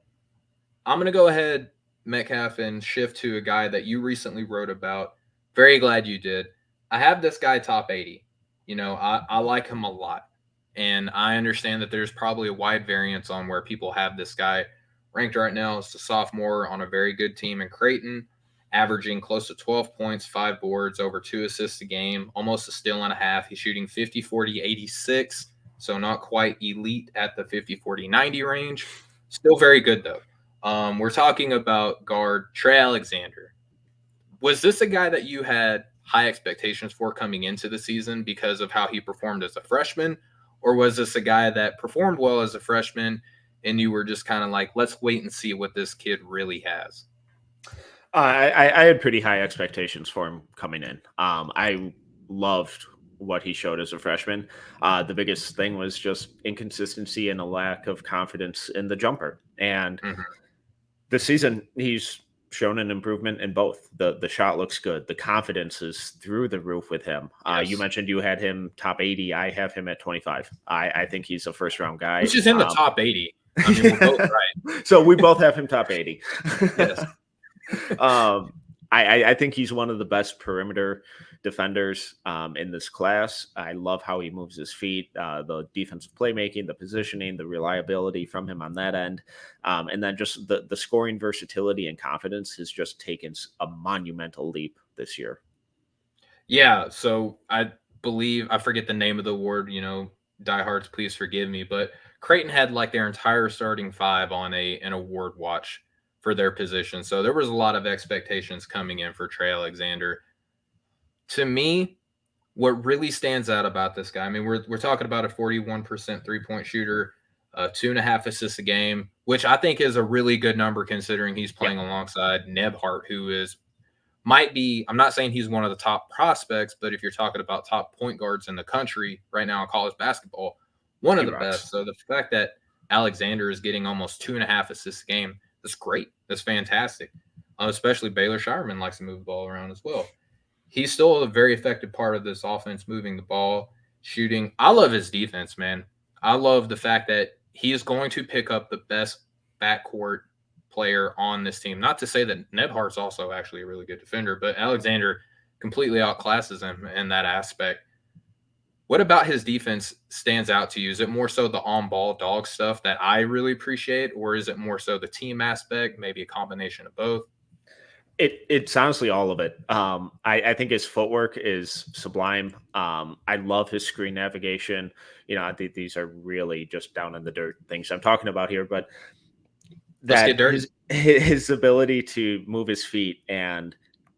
A: I'm gonna go ahead, Metcalf, and shift to a guy that you recently wrote about. Very glad you did. I have this guy top 80. I like him a lot. And I understand that there's probably a wide variance on where people have this guy ranked right now as a sophomore on a very good team in Creighton. averaging close to 12 points, 5 boards, over 2 assists a game, almost a steal and a half. He's shooting 50, 40, 86, so not quite elite at the 50, 40, 90 range. Still very good, though. We're talking about guard Trey Alexander. Was this a guy that you had high expectations for coming into the season because of how he performed as a freshman? Or was this a guy that performed well as a freshman and you were just kind of like, let's wait and see what this kid really has?
B: I had pretty high expectations for him coming in. I loved what he showed as a freshman. The biggest thing was just inconsistency and a lack of confidence in the jumper. And
A: Mhm.
B: this season, he's shown an improvement in both. The shot looks good. The confidence is through the roof with him. You
A: Yes.
B: mentioned you had him top 80. I have him at 25. I think he's a first round guy.
A: Which is in the top 80. I mean, we're both right.
B: So we both have him top 80.
A: Yes.
B: I think he's one of the best perimeter defenders in this class. I love how he moves his feet, the defensive playmaking, the positioning, the reliability from him on that end. And then just the scoring versatility and confidence has just taken a monumental leap this year.
A: Yeah. So I believe, I forget the name of the award, diehards, please forgive me, but Creighton had like their entire starting five on an award watch for their position. So there was a lot of expectations coming in for Trey Alexander. To me, what really stands out about this guy, I mean, we're talking about a 41% 3-point shooter, 2.5 assists a game, which I think is a really good number considering he's
B: Yeah,
A: playing alongside Nebhart, who might be, I'm not saying he's one of the top prospects, but if you're talking about top point guards in the country right now in college basketball, one of
B: he
A: the
B: rocks.
A: best. So the fact that Alexander is getting almost 2.5 assists a game, that's great. That's fantastic. Especially Baylor Shireman likes to move the ball around as well. He's still a very effective part of this offense, moving the ball, shooting. I love his defense, man. I love the fact that he is going to pick up the best backcourt player on this team. Not to say that Nebhart's also actually a really good defender, but Alexander completely outclasses him in that aspect. What about his defense stands out to you? Is it more so the on-ball dog stuff that I really appreciate, or is it more so the team aspect, maybe a combination of both?
B: It's honestly all of it. I think his footwork is sublime. I love his screen navigation. I think these are really just down in the dirt things I'm talking about here, but
A: Let's get
B: that
A: dirty.
B: his ability to move his feet and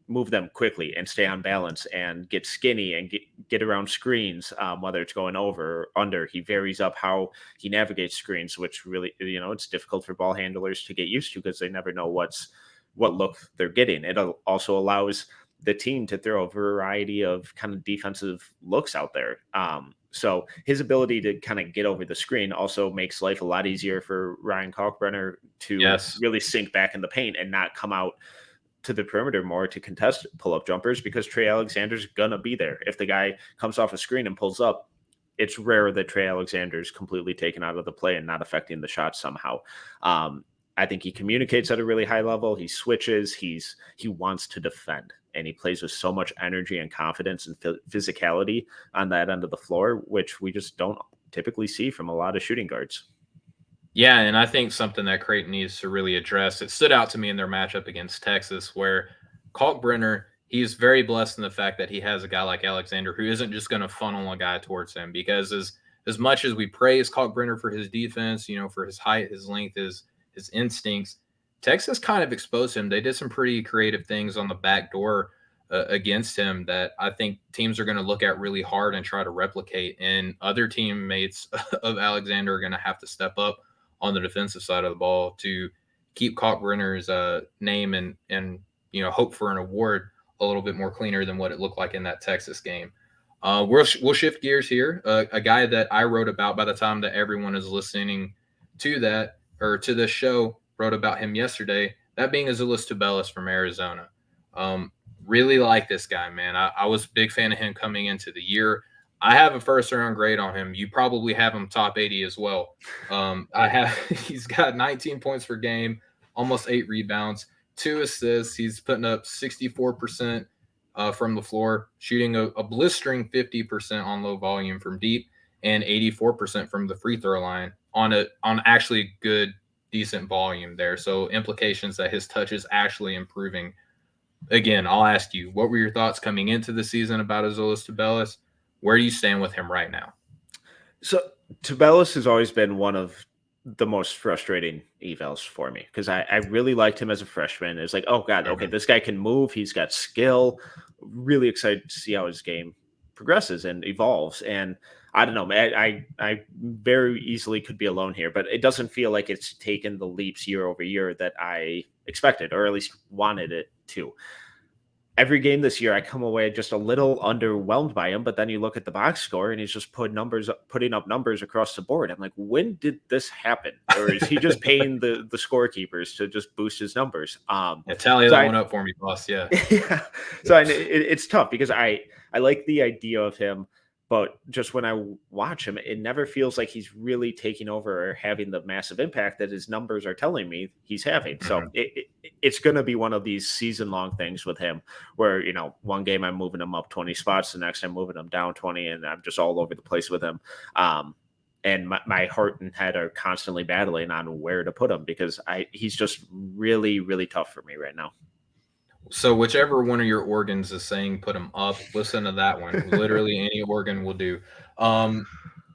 B: move them quickly and stay on balance and get skinny and get around screens, whether it's going over or under. He varies up how he navigates screens, which really, it's difficult for ball handlers to get used to because they never know what look they're getting. It also allows the team to throw a variety of kind of defensive looks out there. So his ability to kind of get over the screen also makes life a lot easier for Ryan Kalkbrenner to
A: Yes.
B: really sink back in the paint and not come out to the perimeter more to contest pull-up jumpers because Trey Alexander's gonna be there. If the guy comes off a screen and pulls up, it's rare that Trey Alexander's completely taken out of the play and not affecting the shot somehow. I think he communicates at a really high level. He switches. He wants to defend, and he plays with so much energy and confidence and physicality on that end of the floor, which we just don't typically see from a lot of shooting guards.
A: Yeah, and I think something that Creighton needs to really address, it stood out to me in their matchup against Texas, where Kalkbrenner, he's very blessed in the fact that he has a guy like Alexander who isn't just going to funnel a guy towards him. Because as much as we praise Kalkbrenner for his defense, for his height, his length, his instincts, Texas kind of exposed him. They did some pretty creative things on the back door against him that I think teams are going to look at really hard and try to replicate. And other teammates of Alexander are going to have to step up on the defensive side of the ball to keep Kalkbrenner's name and hope for an award a little bit more cleaner than what it looked like in that Texas game. We'll shift gears here. A guy that I wrote about by the time that everyone is listening to that or to this show wrote about him yesterday. That being Azuolas Tubelis from Arizona. Really like this guy, man. I was a big fan of him coming into the year. I have a first round grade on him. You probably have him top 80 as well. He's got 19 points per game, almost 8 rebounds, 2 assists. He's putting up 64% from the floor, shooting a blistering 50% on low volume from deep and 84% from the free throw line on actually good, decent volume there. So implications that his touch is actually improving. again, I'll ask you, what were your thoughts coming into the season about Azuolas Tubelis? Where do you stand with him right now?
B: So Tubelis has always been one of the most frustrating evals for me because I really liked him as a freshman. It's like, oh god, okay,
A: Mhm.
B: this guy can move. He's got skill. Really excited to see how his game progresses and evolves. And I don't know, man. I very easily could be alone here, but it doesn't feel like it's taken the leaps year over year that I expected, or at least wanted it to. Every game this year, I come away just a little underwhelmed by him. But then you look at the box score, and he's just putting up numbers across the board. I'm like, when did this happen? Or is he just paying the scorekeepers to just boost his numbers?
A: Yeah, tally
B: So
A: that
B: I
A: one up for me, boss. Yeah.
B: yeah, so it's tough because I like the idea of him, but just when I watch him, it never feels like he's really taking over or having the massive impact that his numbers are telling me he's having. So
A: Mhm.
B: it's going to be one of these season long things with him, where one game I'm moving him up 20 spots, the next I'm moving him down 20, and I'm just all over the place with him. And my heart and head are constantly battling on where to put him because he's just really really tough for me right now.
A: So whichever one of your organs is saying put him up, listen to that one. Literally any organ will do. Um,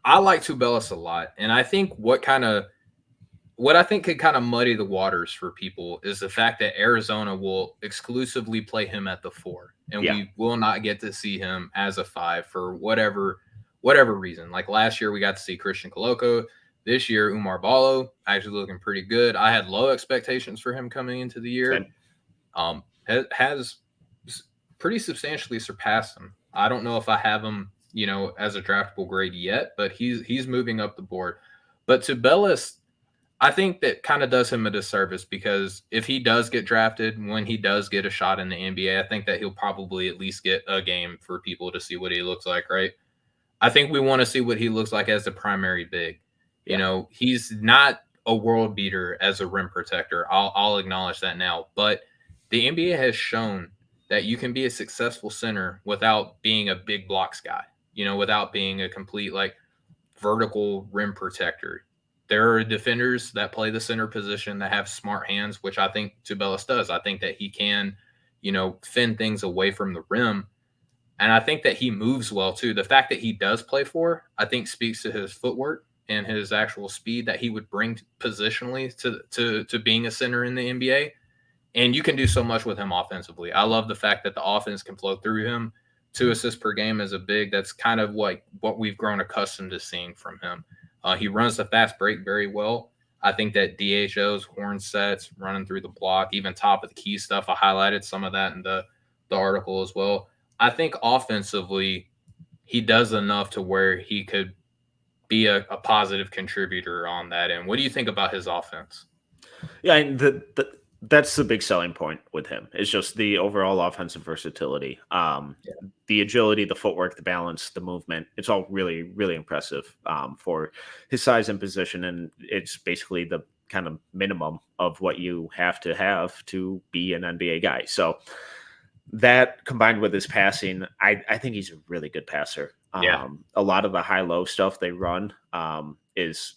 A: I like Tubelis a lot, and I think what I think could kind of muddy the waters for people is the fact that Arizona will exclusively play him at the four, and
B: Yeah.
A: we will not get to see him as a five for whatever reason. Like last year, we got to see Christian Coloco. This year, Umar Ballo actually looking pretty good. I had low expectations for him coming into the year.
B: Same.
A: Has pretty substantially surpassed him. I don't know if I have him, as a draftable grade yet, but he's moving up the board. But to Bellis, I think that kind of does him a disservice because if he does get drafted, when he does get a shot in the NBA, I think that he'll probably at least get a game for people to see what he looks like, right? I think we want to see what he looks like as the primary big.
B: Yeah.
A: He's not a world beater as a rim protector. I'll acknowledge that now, but the NBA has shown that you can be a successful center without being a big blocks guy. Without being a complete like vertical rim protector. There are defenders that play the center position that have smart hands, which I think Tubelis does. I think that he can, fend things away from the rim. And I think that he moves well too. The fact that he does play four, I think speaks to his footwork and his actual speed that he would bring positionally to being a center in the NBA. And you can do so much with him offensively. I love the fact that the offense can flow through him. 2 assists per game as a big. That's kind of like what we've grown accustomed to seeing from him. He runs the fast break very well. I think that DHOs, horn sets, running through the block, even top of the key stuff. I highlighted some of that in the article as well. I think offensively, he does enough to where he could be a positive contributor on that end. What do you think about his offense?
B: Yeah, and that's the big selling point with him. It's just the overall offensive versatility. The agility, the footwork, the balance, the movement. It's all really, really impressive for his size and position. And it's basically the kind of minimum of what you have to be an NBA guy. So that combined with his passing, I think he's a really good passer.
A: Yeah.
B: A lot of the high low stuff they run is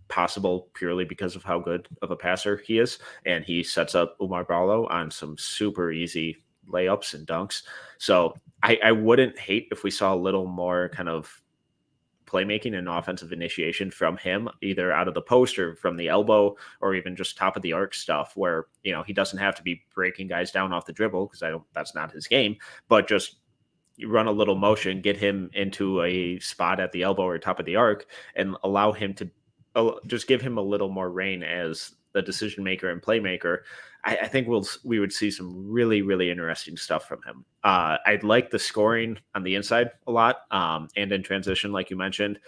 B: possible purely because of how good of a passer he is. And he sets up Umar Ballo on some super easy layups and dunks. So I wouldn't hate if we saw a little more kind of playmaking and offensive initiation from him, either out of the post or from the elbow, or even just top of the arc stuff where, he doesn't have to be breaking guys down off the dribble because that's not his game, but just you run a little motion, get him into a spot at the elbow or top of the arc, and allow him to just give him a little more reign as the decision maker and playmaker. I think we would see some really really interesting stuff from him. I'd like the scoring on the inside a lot, and in transition, like you mentioned.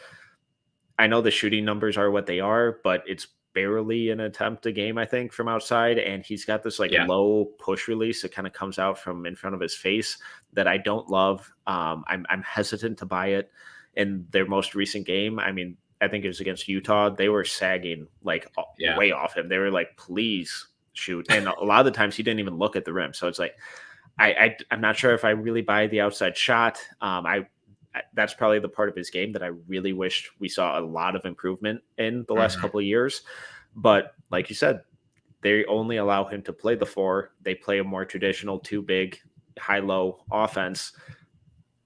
B: I know the shooting numbers are what they are, but it's barely an attempt a game, I think, from outside. And he's got this like
A: Yeah.
B: low push release that kind of comes out from in front of his face that I don't love. I'm hesitant to buy it. In their most recent game, I mean, I think it was against Utah. They were sagging like
A: Yeah.
B: way off him. They were like, please shoot. And a lot of the times he didn't even look at the rim. So it's like I'm not sure if I really buy the outside shot. That's probably the part of his game that I really wished we saw a lot of improvement in the last
A: Mhm.
B: couple of years. But like you said, they only allow him to play the 4. They play a more traditional 2 big, high low offense.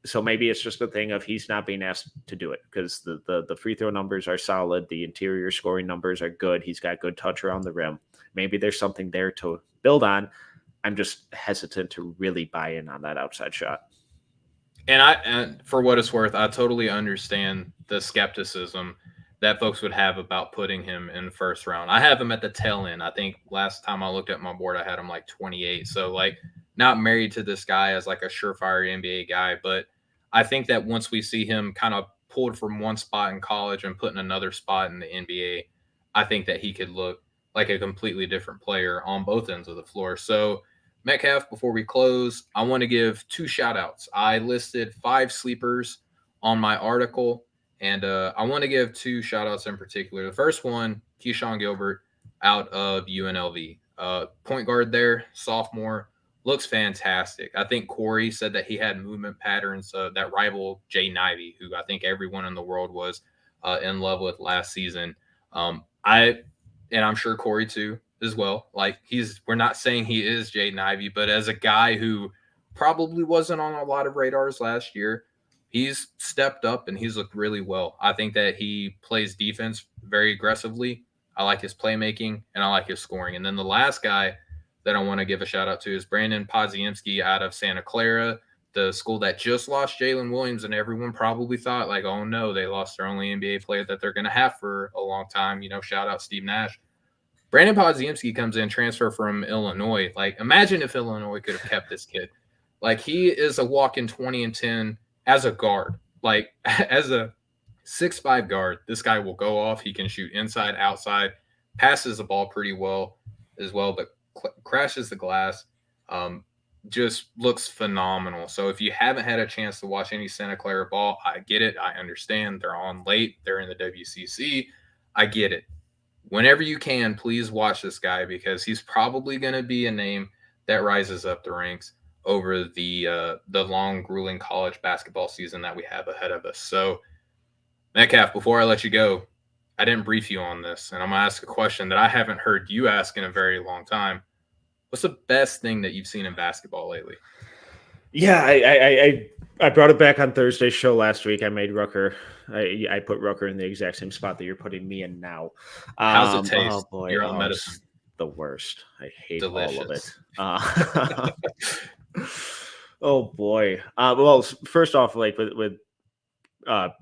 B: So maybe it's just a thing of he's not being asked to do it because the free throw numbers are solid. The interior scoring numbers are good. He's got good touch around the rim. Maybe there's something there to build on. I'm just hesitant to really buy in on that outside shot.
A: And for what it's worth, I totally understand the skepticism that folks would have about putting him in the first round. I have him at the tail end. I think last time I looked at my board, I had him like 28. So like not married to this guy as like a surefire NBA guy, but I think that once we see him kind of pulled from one spot in college and put in another spot in the NBA, I think that he could look like a completely different player on both ends of the floor. So Metcalf, before we close, I want to give 2 shout outs. I listed 5 sleepers on my article, and I want to give 2 shout outs in particular. The first one, Keyshawn Gilbert out of UNLV. Point guard there, sophomore, looks fantastic. I think Corey said that he had movement patterns that rival Jay Ivey, who I think everyone in the world was in love with last season. I'm sure Corey too as well. Like we're not saying he is Jaden Ivey, but as a guy who probably wasn't on a lot of radars last year, he's stepped up and he's looked really well. I think that he plays defense very aggressively. I like his playmaking and I like his scoring. And then the last guy that I want to give a shout out to is Brandon Podziemski out of Santa Clara, the school that just lost Jalen Williams, and everyone probably thought like, oh no, they lost their only NBA player that they're going to have for a long time. Shout out Steve Nash. Brandon Podziemski comes in, transfer from Illinois. Like, imagine if Illinois could have kept this kid. Like, he is a walk-in 20 and 10 as a guard. Like, as a 6'5" guard, this guy will go off. He can shoot inside, outside, passes the ball pretty well as well, but crashes the glass. Just looks phenomenal. So if you haven't had a chance to watch any Santa Clara ball, I get it. I understand. They're on late. They're in the WCC. I get it. Whenever you can, please watch this guy because he's probably going to be a name that rises up the ranks over the long, grueling college basketball season that we have ahead of us. So, Metcalf, before I let you go, I didn't brief you on this, and I'm going to ask a question that I haven't heard you ask in a very long time. What's the best thing that you've seen in basketball lately?
B: Yeah, I brought it back on Thursday's show last week. I made Rucker. I put Rucker in the exact same spot that you're putting me in now.
A: How's it taste?
B: Oh boy,
A: Your own medicine.
B: The worst. I hate
A: Delicious.
B: all of it. Oh boy. Well, first off, like with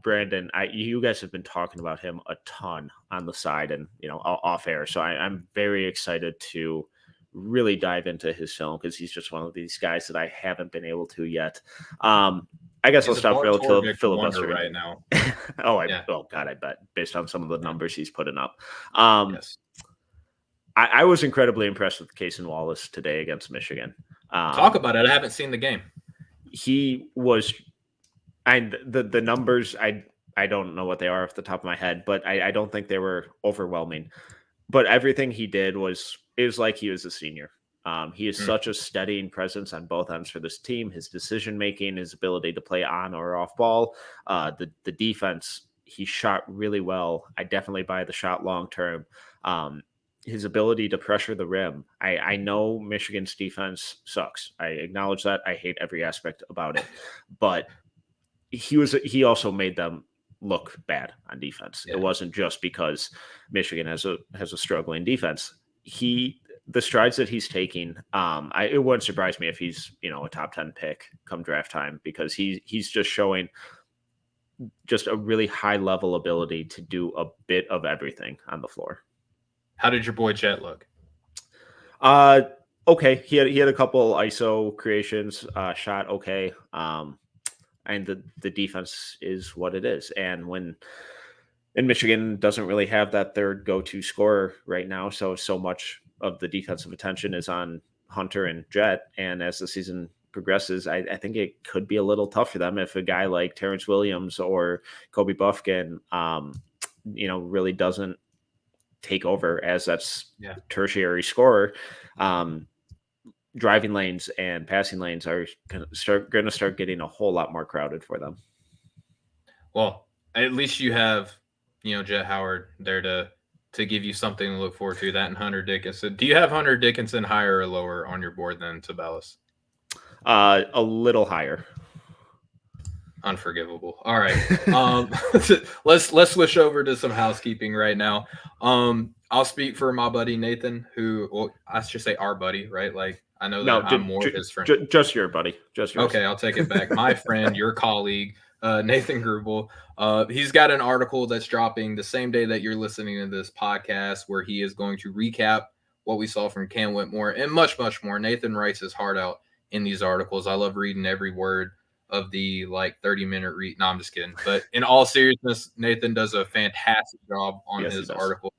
B: Brandon, you guys have been talking about him a ton on the side and off air. So I'm very excited to really dive into his film because he's just one of these guys that I haven't been able to yet. I guess I'll stop filibustering
A: right now.
B: Oh God, I bet based on some of the numbers he's putting up.
A: Yes.
B: I was incredibly impressed with Cason Wallace today against Michigan.
A: Talk about it. I haven't seen the game.
B: He was, and the numbers I don't know what they are off the top of my head, but I don't think they were overwhelming. But everything he did it was like he was a senior. He is such a steadying presence on both ends for this team. His decision making, his ability to play on or off ball, the defense. He shot really well. I definitely buy the shot long term. His ability to pressure the rim. I know Michigan's defense sucks. I acknowledge that. I hate every aspect about it, but he also made them look bad on defense. Yeah. It wasn't just because Michigan has a struggling defense. The strides that he's taking, it wouldn't surprise me if he's a top 10 pick come draft time because he's just showing just a really high level ability to do a bit of everything on the floor.
A: How did your boy Jet look?
B: Okay, he had a couple ISO creations, shot okay. And the defense is what it is. And Michigan doesn't really have that third go-to scorer right now. So much of the defensive attention is on Hunter and Jet. And as the season progresses, I think it could be a little tough for them if a guy like Terrence Williams or Kobe Buffkin, really doesn't take over as that's tertiary scorer. Driving lanes and passing lanes are going to start getting a whole lot more crowded for them.
A: Well, at least you have, Jet Howard there to to give you something to look forward to. That and Hunter Dickinson. Do you have Hunter Dickinson higher or lower on your board than Tabellus?
B: A little higher.
A: Unforgivable. All right. Let's switch over to some housekeeping right now. I'll speak for my buddy Nathan, who, well, I should say our buddy, right? Like, I know that I'm more his friend.
B: Just your buddy. Just yours.
A: Okay, I'll take it back. My friend, your colleague, Nathan Grubel. He's got an article that's dropping the same day that you're listening to this podcast, where he is going to recap what we saw from Cam Whitmore and much, much more. Nathan writes his heart out in these articles. I love reading every word of the 30-minute read. No, I'm just kidding. But in all seriousness, Nathan does a fantastic job on his article.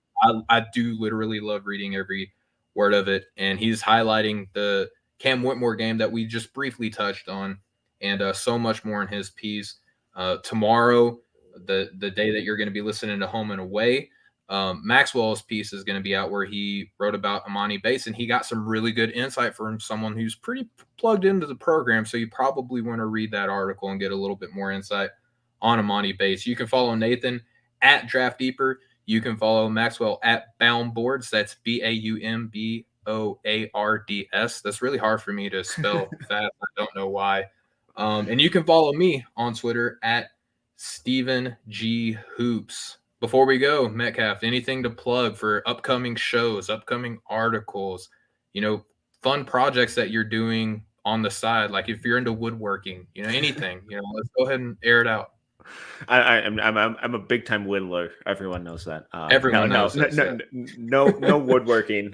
A: I do literally love reading every word of it. And he's highlighting the Cam Whitmore game that we just briefly touched on, and so much more in his piece. Tomorrow, the day that you're going to be listening to Home and Away, Maxwell's piece is going to be out, where he wrote about Amani Bates, and he got some really good insight from someone who's pretty plugged into the program. So you probably want to read that article and get a little bit more insight on Amani Bates. You can follow Nathan at Draft Deeper. You can follow Maxwell at Bound Boards. That's BAUMBOARDS. That's really hard for me to spell fast. I don't know why. And you can follow me on Twitter at Stephen G Hoops. Before we go, Metcalf, anything to plug for upcoming shows, upcoming articles, fun projects that you're doing on the side? Like if you're into woodworking, anything, let's go ahead and air it out.
B: I'm a big time whittler. Everyone knows that.
A: Everyone knows.
B: No woodworking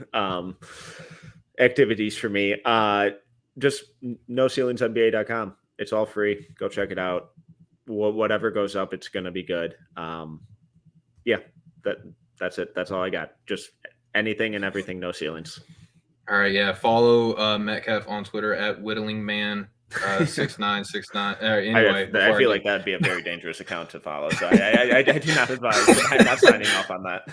B: activities for me. Just NoCeilingsNBA.com. It's all free. Go check it out. Whatever goes up, it's gonna be good. Yeah, that's it. That's all I got. Just anything and everything. No ceilings.
A: All right, yeah. Follow Metcalf on Twitter at whittlingman6969. Anyway,
B: I feel like that'd be a very dangerous account to follow. So I do not advise. I'm not signing off on that.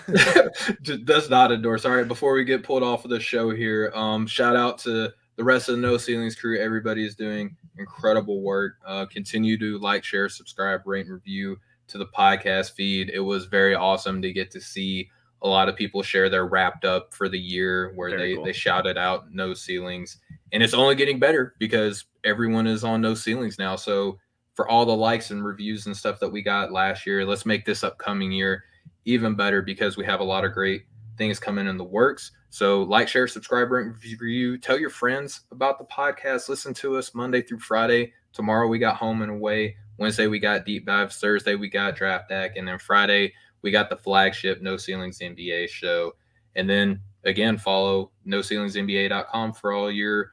A: Does not endorse. All right, before we get pulled off of the show here, shout out to the rest of the No Ceilings crew. Everybody is doing incredible work. Continue to like, share, subscribe, rate, and review to the podcast feed. It was very awesome to get to see a lot of people share their wrapped up for the year, where they shouted out No Ceilings. And it's only getting better because everyone is on No Ceilings now. So for all the likes and reviews and stuff that we got last year, let's make this upcoming year even better, because we have a lot of great things coming in the works. So like, share, subscribe, rate, review. Tell your friends about the podcast. Listen to us Monday through Friday. Tomorrow we got Home and Away. Wednesday we got Deep Dives. Thursday we got Draft Deck. And then Friday we got the flagship No Ceilings NBA show. And then again, follow NoCeilingsNBA.com for all your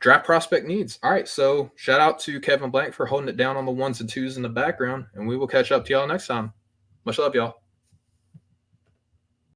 A: draft prospect needs. All right, so shout out to Kevin Blank for holding it down on the ones and twos in the background, and we will catch up to y'all next time. Much love, y'all.